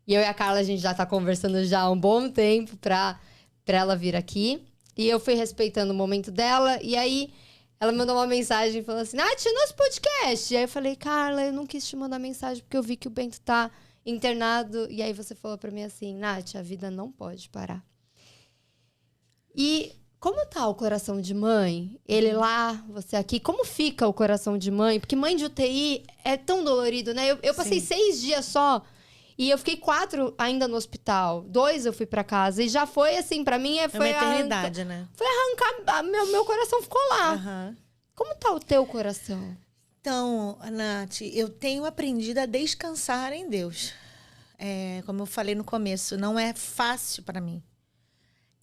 E eu e a Carla, a gente já tá conversando já há um bom tempo pra ela vir aqui. E eu fui respeitando o momento dela. E aí, ela mandou uma mensagem falando assim, Nath, nosso podcast. E aí eu falei, Carla, eu não quis te mandar mensagem porque eu vi que o Bento tá internado. E aí você falou pra mim assim, Nath, a vida não pode parar. E como tá o coração de mãe? Ele lá, você aqui. Como fica o coração de mãe? Porque mãe de UTI é tão dolorido, né? Eu passei 6 dias só. E eu fiquei 4 ainda no hospital. 2 eu fui pra casa. E já foi assim, pra mim Foi uma eternidade, né? Foi arrancar... Meu coração ficou lá. Uhum. Como tá o teu coração? Então, Nath, eu tenho aprendido a descansar em Deus. Como eu falei no começo, não é fácil pra mim.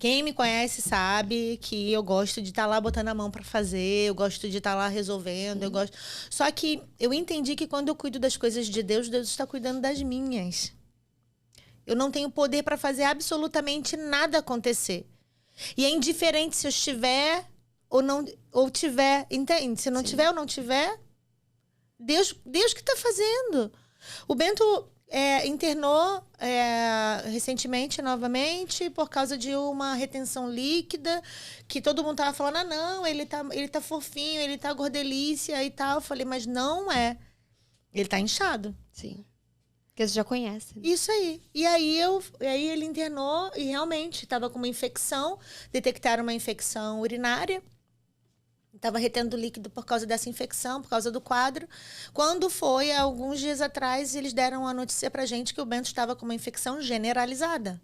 Quem me conhece sabe que eu gosto de estar lá botando a mão para fazer, eu gosto de estar lá resolvendo, eu gosto. Só que eu entendi que quando eu cuido das coisas de Deus, Deus está cuidando das minhas. Eu não tenho poder para fazer absolutamente nada acontecer. E é indiferente se eu estiver ou não, ou tiver, entende? Se não tiver ou não tiver, Deus que está fazendo. O Bento internou recentemente, novamente, por causa de uma retenção líquida, que todo mundo tava falando, não, ele tá fofinho, ele tá gordelícia e tal. Eu falei, mas não é. Ele tá inchado. Sim. Porque você já conhece. Né? Isso aí. E aí ele internou e realmente estava com uma infecção, detectaram uma infecção urinária. Estava retendo líquido por causa dessa infecção, por causa do quadro. Quando foi, alguns dias atrás, eles deram a notícia pra gente que o Bento estava com uma infecção generalizada.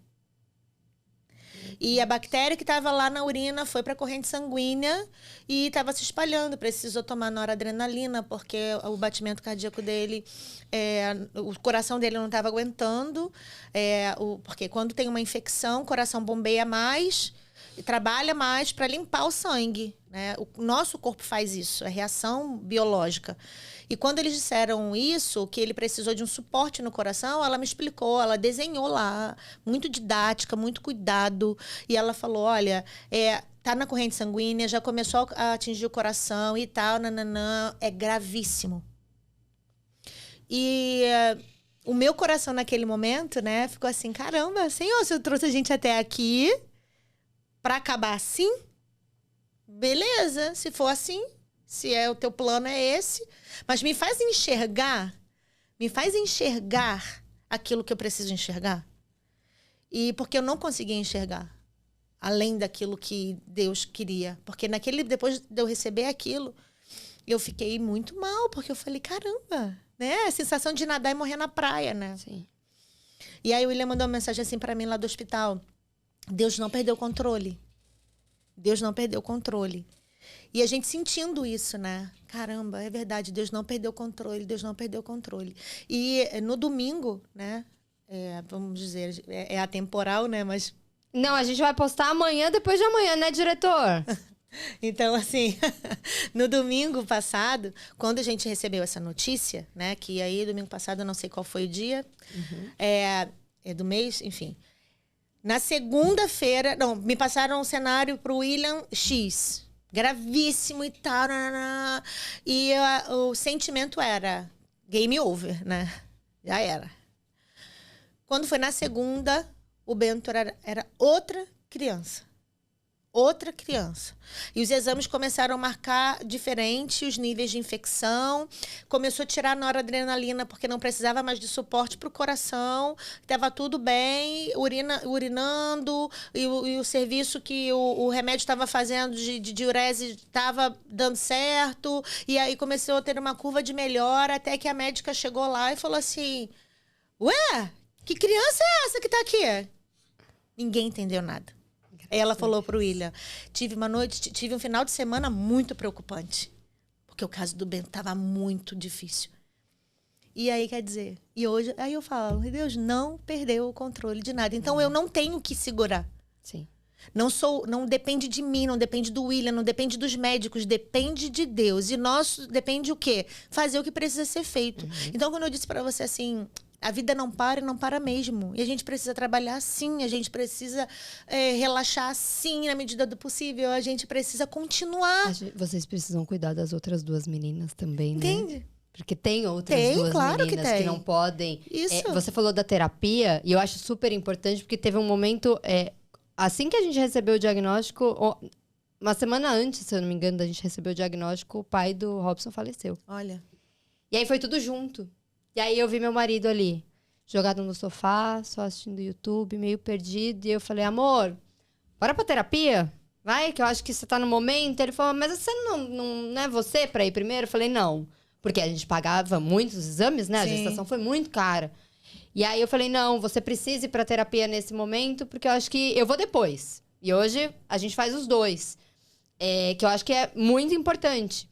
E a bactéria que estava lá na urina foi para a corrente sanguínea e estava se espalhando. Precisou tomar noradrenalina, porque o batimento cardíaco dele, o coração dele não estava aguentando. Porque quando tem uma infecção, o coração bombeia mais e trabalha mais para limpar o sangue. Né? O nosso corpo faz isso, é reação biológica. E quando eles disseram isso, que ele precisou de um suporte no coração, ela me explicou, ela desenhou lá, muito didática, muito cuidado. E ela falou, olha, tá na corrente sanguínea, já começou a atingir o coração e tal, nananã, é gravíssimo. E o meu coração naquele momento, né, ficou assim, caramba, Senhor, se eu trouxe a gente até aqui para acabar assim, beleza, se for assim, se o teu plano é esse, mas me faz enxergar aquilo que eu preciso enxergar. E porque eu não conseguia enxergar além daquilo que Deus queria, porque depois de eu receber aquilo, eu fiquei muito mal, porque eu falei, caramba, né? A sensação de nadar e morrer na praia, né? Sim. E aí o William mandou uma mensagem assim pra mim lá do hospital. Deus não perdeu o controle. Deus não perdeu o controle. E a gente sentindo isso, né? Caramba, é verdade, Deus não perdeu o controle, Deus não perdeu o controle. E no domingo, né? Vamos dizer, é atemporal, né? Mas... Não, a gente vai postar amanhã, depois de amanhã, né, diretor? Então, assim, no domingo passado, quando a gente recebeu essa notícia, né? Que aí, domingo passado, eu não sei qual foi o dia, é do mês, enfim. Na segunda-feira, não, me passaram um cenário pro William X, gravíssimo e tal, e o sentimento era game over, né? Já era. Quando foi na segunda, o Bento era outra criança. Outra criança. E os exames começaram a marcar diferente os níveis de infecção. Começou a tirar noradrenalina porque não precisava mais de suporte para o coração. Estava tudo bem, urinando. E o serviço que o remédio estava fazendo de diurese estava dando certo. E aí começou a ter uma curva de melhora até que a médica chegou lá e falou assim... Ué, que criança é essa que está aqui? Ninguém entendeu nada. Ela falou pro William, tive um final de semana muito preocupante. Porque o caso do Bento estava muito difícil. E aí, quer dizer, e hoje, aí eu falo, Deus não perdeu o controle de nada. Então, eu não tenho que segurar. Sim. Não depende de mim, não depende do William, não depende dos médicos, depende de Deus. E nosso depende o quê? Fazer o que precisa ser feito. Então, quando eu disse para você assim... A vida não para e não para mesmo. E a gente precisa trabalhar sim, a gente precisa relaxar sim, na medida do possível. A gente precisa continuar. Vocês precisam cuidar das outras duas meninas também, né? Entende? Porque tem outras duas claro meninas que não podem. Isso. Você falou da terapia, e eu acho super importante, porque teve um momento... assim que a gente recebeu o diagnóstico... Uma semana antes, se eu não me engano, da gente receber o diagnóstico, o pai do Robson faleceu. Olha. E aí foi tudo junto. E aí eu vi meu marido ali, jogado no sofá, só assistindo YouTube, meio perdido. E eu falei, amor, bora pra terapia? Vai, que eu acho que você tá no momento. Ele falou, mas você não é você pra ir primeiro? Eu falei, não. Porque a gente pagava muitos exames, né? A gestação foi muito cara. E aí eu falei, não, você precisa ir pra terapia nesse momento, porque eu acho que eu vou depois. E hoje a gente faz os dois. Que eu acho que é muito importante.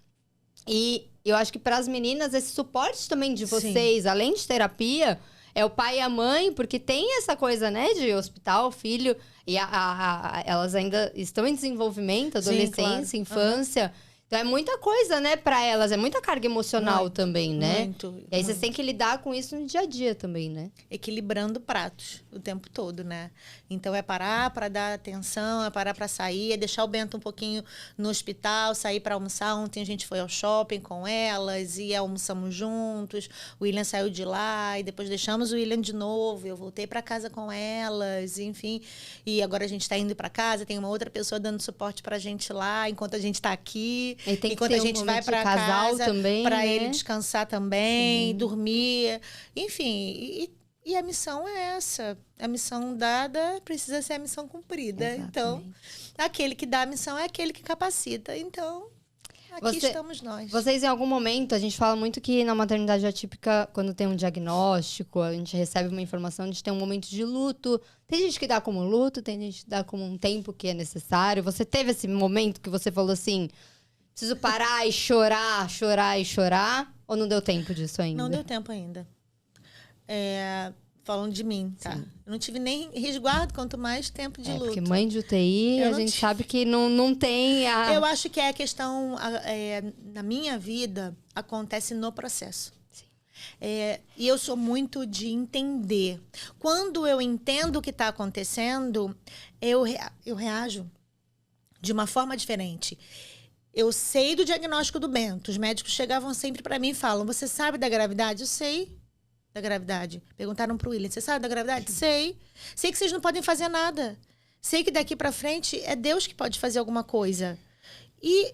E eu acho que para as meninas, esse suporte também de vocês, além de terapia, é o pai e a mãe, porque tem essa coisa, né, de hospital, filho, e elas ainda estão em desenvolvimento, adolescência, infância. Então é muita coisa, né, para elas, é muita carga emocional também, né? Muito. E aí vocês têm que lidar com isso no dia a dia também, né? Equilibrando pratos o tempo todo, né? Então é parar para dar atenção, é parar para sair, é deixar o Bento um pouquinho no hospital, sair para almoçar. Ontem a gente foi ao shopping com elas e almoçamos juntos. O William saiu de lá e depois deixamos o William de novo. Eu voltei para casa com elas, enfim. E agora a gente está indo para casa, tem uma outra pessoa dando suporte para a gente lá enquanto a gente está aqui. Enquanto a gente vai para casa, para ele descansar também, dormir, enfim. E a missão é essa. A missão dada precisa ser a missão cumprida. Exatamente. Então, aquele que dá a missão é aquele que capacita. Então, aqui estamos nós. Vocês, em algum momento, a gente fala muito que na maternidade atípica, quando tem um diagnóstico, a gente recebe uma informação, a gente tem um momento de luto. Tem gente que dá como luto, tem gente que dá como um tempo que é necessário. Você teve esse momento que você falou assim... Preciso parar e chorar, chorar e chorar? Ou não deu tempo disso ainda? Não deu tempo ainda. Falando de mim, tá? Eu não tive nem resguardo, quanto mais tempo de luto. Porque mãe de UTI, a gente sabe que não tem a... Eu acho que a questão, na minha vida, acontece no processo. Sim. E eu sou muito de entender. Quando eu entendo o que está acontecendo, eu reajo de uma forma diferente. Eu sei do diagnóstico do Bento. Os médicos chegavam sempre para mim e falam, você sabe da gravidade? Eu sei da gravidade. Perguntaram pro William, você sabe da gravidade? Sei. Sei que vocês não podem fazer nada. Sei que daqui para frente é Deus que pode fazer alguma coisa. E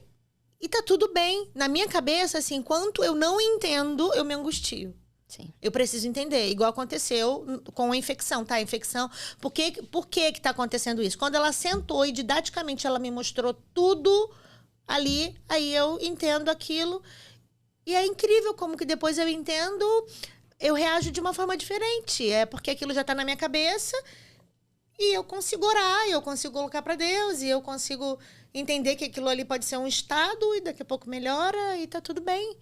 tá tudo bem. Na minha cabeça, assim, enquanto eu não entendo, eu me angustio. Sim. Eu preciso entender. Igual aconteceu com a infecção, tá? A infecção. Por que tá acontecendo isso? Quando ela sentou e didaticamente ela me mostrou tudo... ali, aí eu entendo aquilo. E é incrível como que depois eu entendo eu reajo de uma forma diferente. É porque aquilo já tá na minha cabeça e eu consigo orar, eu consigo colocar para Deus e eu consigo entender que aquilo ali pode ser um estado e daqui a pouco melhora e tá tudo bem.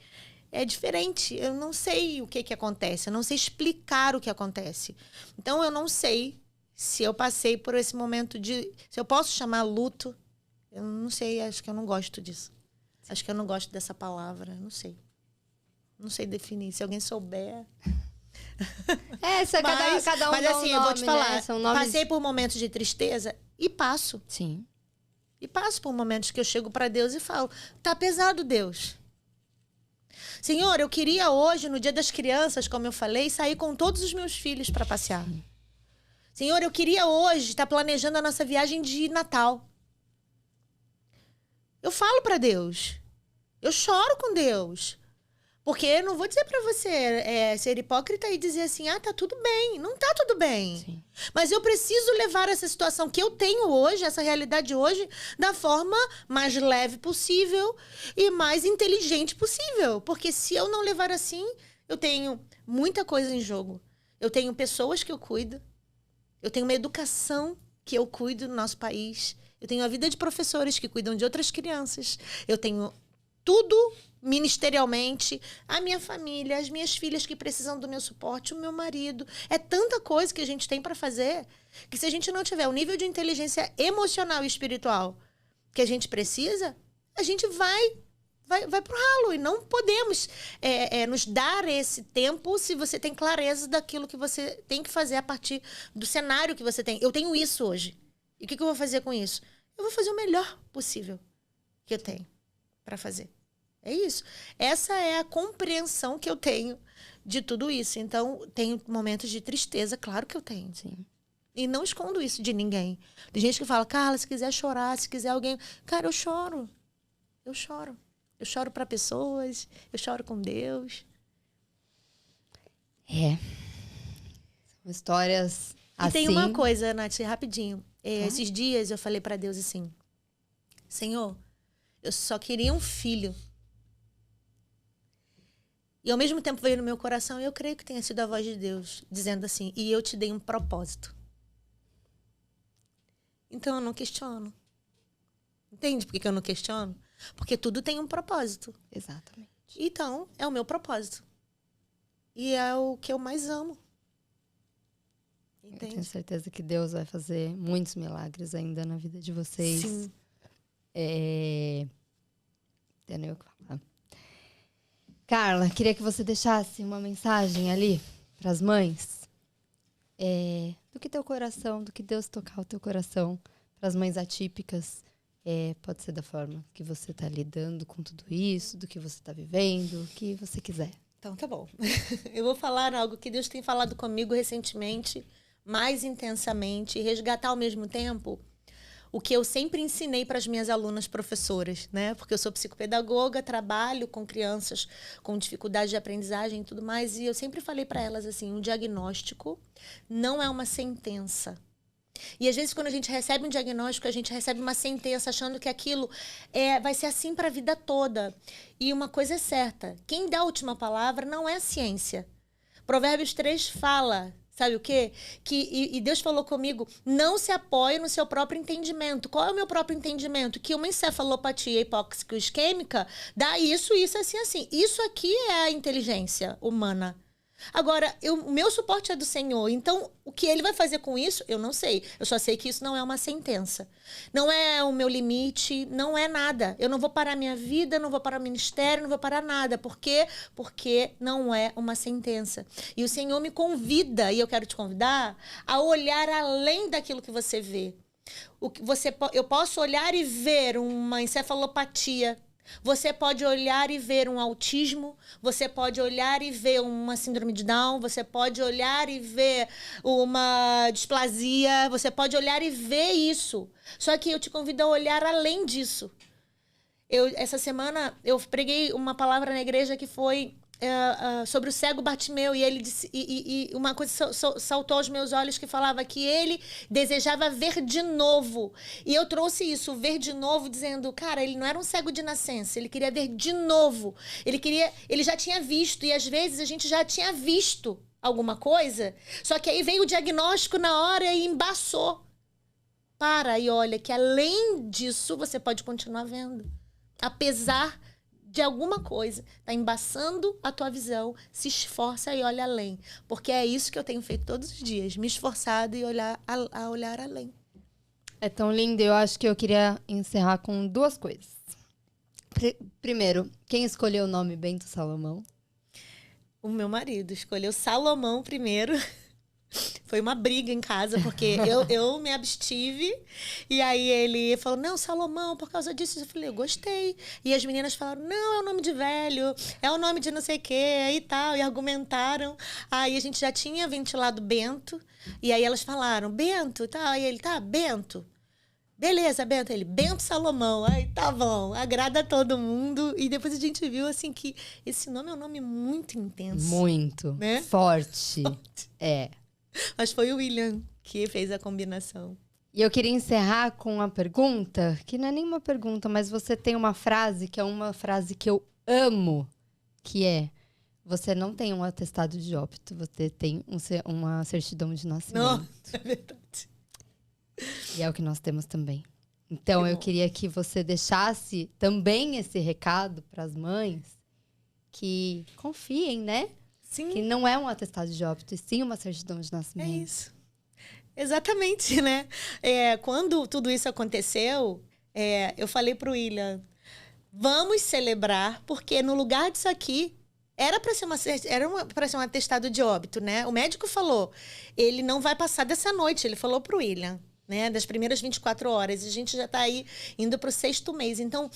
É diferente. Eu não sei o que acontece, eu não sei explicar o que acontece. Então, eu não sei se eu passei por esse momento de... Se eu posso chamar luto, eu não sei, acho que eu não gosto disso. Acho que eu não gosto dessa palavra, não sei. Não sei definir. Se alguém souber... Cada um mas dá assim, um eu vou te nome, falar. né? São nomes... Passei por momentos de tristeza e passo. Sim. E passo por momentos que eu chego para Deus e falo, tá pesado, Deus. Senhor, eu queria hoje, no Dia das Crianças, como eu falei, sair com todos os meus filhos para passear. Sim. Senhor, eu queria hoje estar planejando a nossa viagem de Natal. Eu falo para Deus. Eu choro com Deus. Porque eu não vou dizer para você ser hipócrita e dizer assim, tá tudo bem. Não tá tudo bem. Sim. Mas eu preciso levar essa situação que eu tenho hoje, essa realidade hoje, da forma mais leve possível e mais inteligente possível. Porque se eu não levar assim, eu tenho muita coisa em jogo. Eu tenho pessoas que eu cuido. Eu tenho uma educação que eu cuido no nosso país. Eu tenho a vida de professores que cuidam de outras crianças. Eu tenho tudo ministerialmente, a minha família, as minhas filhas que precisam do meu suporte, o meu marido. É tanta coisa que a gente tem para fazer que se a gente não tiver o nível de inteligência emocional e espiritual que a gente precisa, a gente vai pro ralo. E não podemos nos dar esse tempo se você tem clareza daquilo que você tem que fazer a partir do cenário que você tem. Eu tenho isso hoje. E o que eu vou fazer com isso? Eu vou fazer o melhor possível que eu tenho para fazer. É isso. Essa é a compreensão que eu tenho de tudo isso. Então, tenho momentos de tristeza, claro que eu tenho. Sim. E não escondo isso de ninguém. Tem gente que fala, Carla, se quiser chorar, se quiser alguém... Cara, eu choro. Eu choro. Eu choro para pessoas, eu choro com Deus. São histórias assim. E tem uma coisa, Nath, rapidinho. Esses dias eu falei para Deus assim, Senhor, eu só queria um filho. E ao mesmo tempo veio no meu coração, e eu creio que tenha sido a voz de Deus, dizendo assim, e eu te dei um propósito. Então eu não questiono. Entende por que eu não questiono? Porque tudo tem um propósito. Exatamente. Então, é o meu propósito. E é o que eu mais amo. Entende? Eu tenho certeza que Deus vai fazer muitos milagres ainda na vida de vocês. Sim. Não nem o que falar. Carla, queria que você deixasse uma mensagem ali para as mães. Do que teu coração, do que Deus tocar o teu coração, para as mães atípicas. Pode ser da forma que você está lidando com tudo isso, do que você está vivendo, o que você quiser. Então, tá bom. Eu vou falar algo que Deus tem falado comigo recentemente, mais intensamente, e resgatar ao mesmo tempo o que eu sempre ensinei para as minhas alunas professoras, né? Porque eu sou psicopedagoga, trabalho com crianças com dificuldade de aprendizagem e tudo mais, e eu sempre falei para elas assim, um diagnóstico não é uma sentença. E às vezes quando a gente recebe um diagnóstico, a gente recebe uma sentença achando que aquilo vai ser assim para a vida toda. E uma coisa é certa, quem dá a última palavra não é a ciência. Provérbios 3 fala, sabe o quê? E Deus falou comigo, não se apoie no seu próprio entendimento. Qual é o meu próprio entendimento? Que uma encefalopatia hipóxico-isquêmica dá isso, assim, assim. Isso aqui é a inteligência humana. Agora, o meu suporte é do Senhor. Então, o que Ele vai fazer com isso, eu não sei. Eu só sei que isso não é uma sentença. Não é o meu limite, não é nada. Eu não vou parar minha vida, não vou parar o ministério, não vou parar nada. Por quê? Porque não é uma sentença. E o Senhor me convida, e eu quero te convidar, a olhar além daquilo que você vê. Eu posso olhar e ver uma encefalopatia. Você pode olhar e ver um autismo, você pode olhar e ver uma síndrome de Down, você pode olhar e ver uma displasia, você pode olhar e ver isso. Só que eu te convido a olhar além disso. Essa semana eu preguei uma palavra na igreja que foi sobre o cego Bartimeu, e ele disse, e uma coisa saltou aos meus olhos que falava que ele desejava ver de novo. E eu trouxe isso, ver de novo, dizendo, cara, ele não era um cego de nascença, ele queria ver de novo. Ele já tinha visto, e às vezes a gente já tinha visto alguma coisa, só que aí veio o diagnóstico na hora e embaçou. Para e olha que além disso você pode continuar vendo. Apesar de alguma coisa tá embaçando a tua visão, se esforça e olha além. Porque é isso que eu tenho feito todos os dias, me esforçado e olhar além. É tão lindo, eu acho que eu queria encerrar com duas coisas. Primeiro, quem escolheu o nome Bento Salomão? O meu marido escolheu Salomão primeiro. Foi uma briga em casa, porque eu me abstive. E aí ele falou, não, Salomão, por causa disso. Eu falei, eu gostei. E as meninas falaram, não, é o nome de velho, é o nome de não sei o quê, e tal. E argumentaram. Aí a gente já tinha ventilado Bento. E aí elas falaram, Bento, tá? Aí ele, tá, Bento. Beleza, Bento. Ele, Bento Salomão. Aí, tá bom, agrada todo mundo. E depois a gente viu, assim, que esse nome é um nome muito intenso. Muito. Né? Forte. É. Mas foi o William que fez a combinação. E eu queria encerrar com uma pergunta, que não é nenhuma pergunta, mas você tem uma frase, que é uma frase que eu amo, que é, você não tem um atestado de óbito, você tem uma certidão de nascimento. Não, é verdade. E é o que nós temos também. Então, eu queria que você deixasse também esse recado para as mães, que confiem, né? Sim. Que não é um atestado de óbito, e sim uma certidão de nascimento. É isso. Exatamente, né? Quando tudo isso aconteceu, eu falei pro William, vamos celebrar, porque no lugar disso aqui, era para ser um atestado de óbito, né? O médico falou, ele não vai passar dessa noite, ele falou pro William, né? Das primeiras 24 horas, e a gente já tá aí indo pro 6º mês. Então,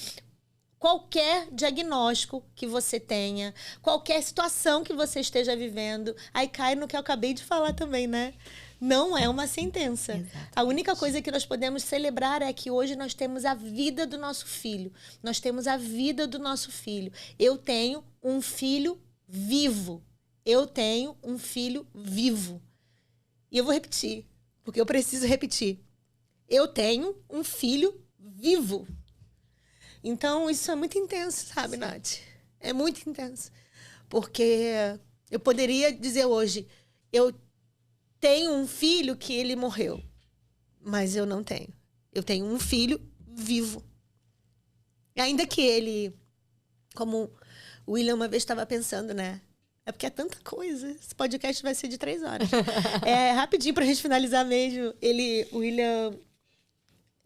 qualquer diagnóstico que você tenha, qualquer situação que você esteja vivendo, aí cai no que eu acabei de falar também, né? Não é uma sentença. Exatamente. A única coisa que nós podemos celebrar é que hoje nós temos a vida do nosso filho. Nós temos a vida do nosso filho. Eu tenho um filho vivo. Eu tenho um filho vivo. E eu vou repetir, porque eu preciso repetir. Eu tenho um filho vivo. Então, isso é muito intenso, sabe, Nath? É muito intenso. Porque eu poderia dizer hoje, eu tenho um filho que ele morreu. Mas eu não tenho. Eu tenho um filho vivo. Ainda que ele, como o William uma vez estava pensando, né? É porque é tanta coisa. Esse podcast vai ser de 3 horas. Rapidinho pra gente finalizar mesmo. O William...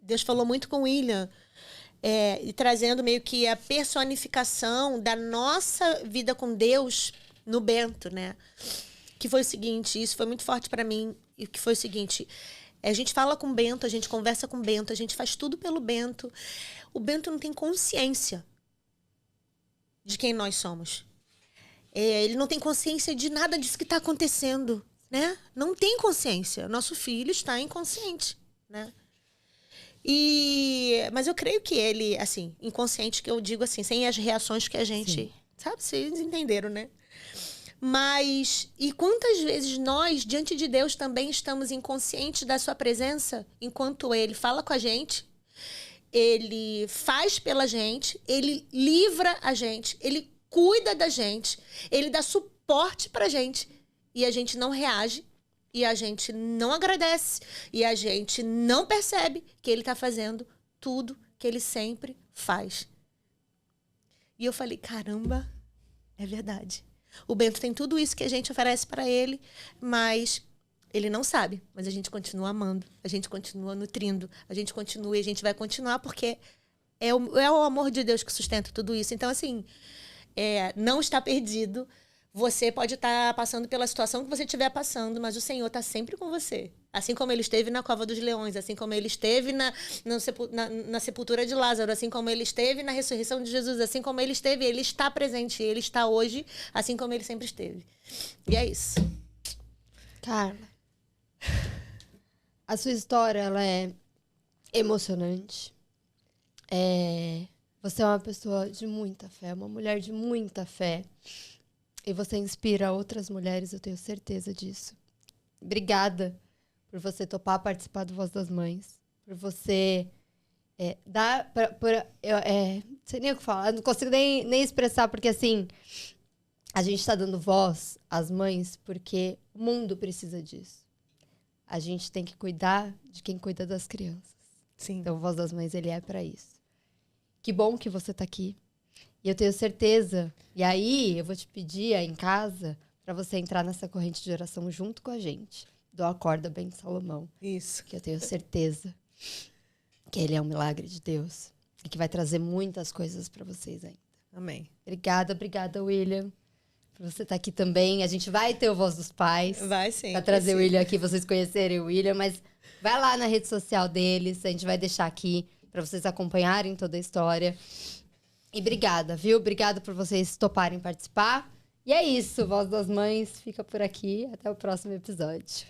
Deus falou muito com o William... e trazendo meio que a personificação da nossa vida com Deus no Bento, né? Que foi o seguinte, isso foi muito forte para mim, e que foi o seguinte, a gente fala com o Bento, a gente conversa com o Bento, a gente faz tudo pelo Bento. O Bento não tem consciência de quem nós somos. Ele não tem consciência de nada disso que está acontecendo, né? Não tem consciência. Nosso filho está inconsciente, né? Mas eu creio que ele, assim, inconsciente, que eu digo assim, sem as reações que a gente... Sim. Sabe? Vocês entenderam, né? Mas, e quantas vezes nós, diante de Deus, também estamos inconscientes da sua presença, enquanto Ele fala com a gente, Ele faz pela gente, Ele livra a gente, Ele cuida da gente, Ele dá suporte pra gente, e a gente não reage, e a gente não agradece, e a gente não percebe que Ele está fazendo tudo que Ele sempre faz. E eu falei, caramba, é verdade. O Bento tem tudo isso que a gente oferece para ele, mas ele não sabe. Mas a gente continua amando, a gente continua nutrindo, a gente continua e a gente vai continuar porque é o amor de Deus que sustenta tudo isso. Então, assim, não está perdido. Você pode estar passando pela situação que você estiver passando, mas o Senhor está sempre com você. Assim como Ele esteve na Cova dos Leões, assim como Ele esteve na sepultura de Lázaro, assim como Ele esteve na ressurreição de Jesus, assim como Ele esteve, Ele está presente, Ele está hoje, assim como Ele sempre esteve. E é isso. Carla, a sua história, ela é emocionante. Você é uma pessoa de muita fé, uma mulher de muita fé. E você inspira outras mulheres, eu tenho certeza disso. Obrigada por você topar participar do Voz das Mães. Por você dar... não sei nem o que falar, não consigo nem expressar, porque assim... A gente tá dando voz às mães porque o mundo precisa disso. A gente tem que cuidar de quem cuida das crianças. Sim. Então, o Voz das Mães, ele é para isso. Que bom que você tá aqui. E eu tenho certeza. E aí, eu vou te pedir aí em casa para você entrar nessa corrente de oração junto com a gente. Do Acorda Bem Salomão. Isso. Que eu tenho certeza que ele é um milagre de Deus. E que vai trazer muitas coisas para vocês ainda. Amém. Obrigada, William. Por você estar aqui também. A gente vai ter o Voz dos Pais. Vai sim. Pra trazer o William aqui, vocês conhecerem o William. Mas vai lá na rede social deles. A gente vai deixar aqui pra vocês acompanharem toda a história. E obrigada, viu? Obrigada por vocês toparem participar. E é isso. Voz das Mães fica por aqui. Até o próximo episódio.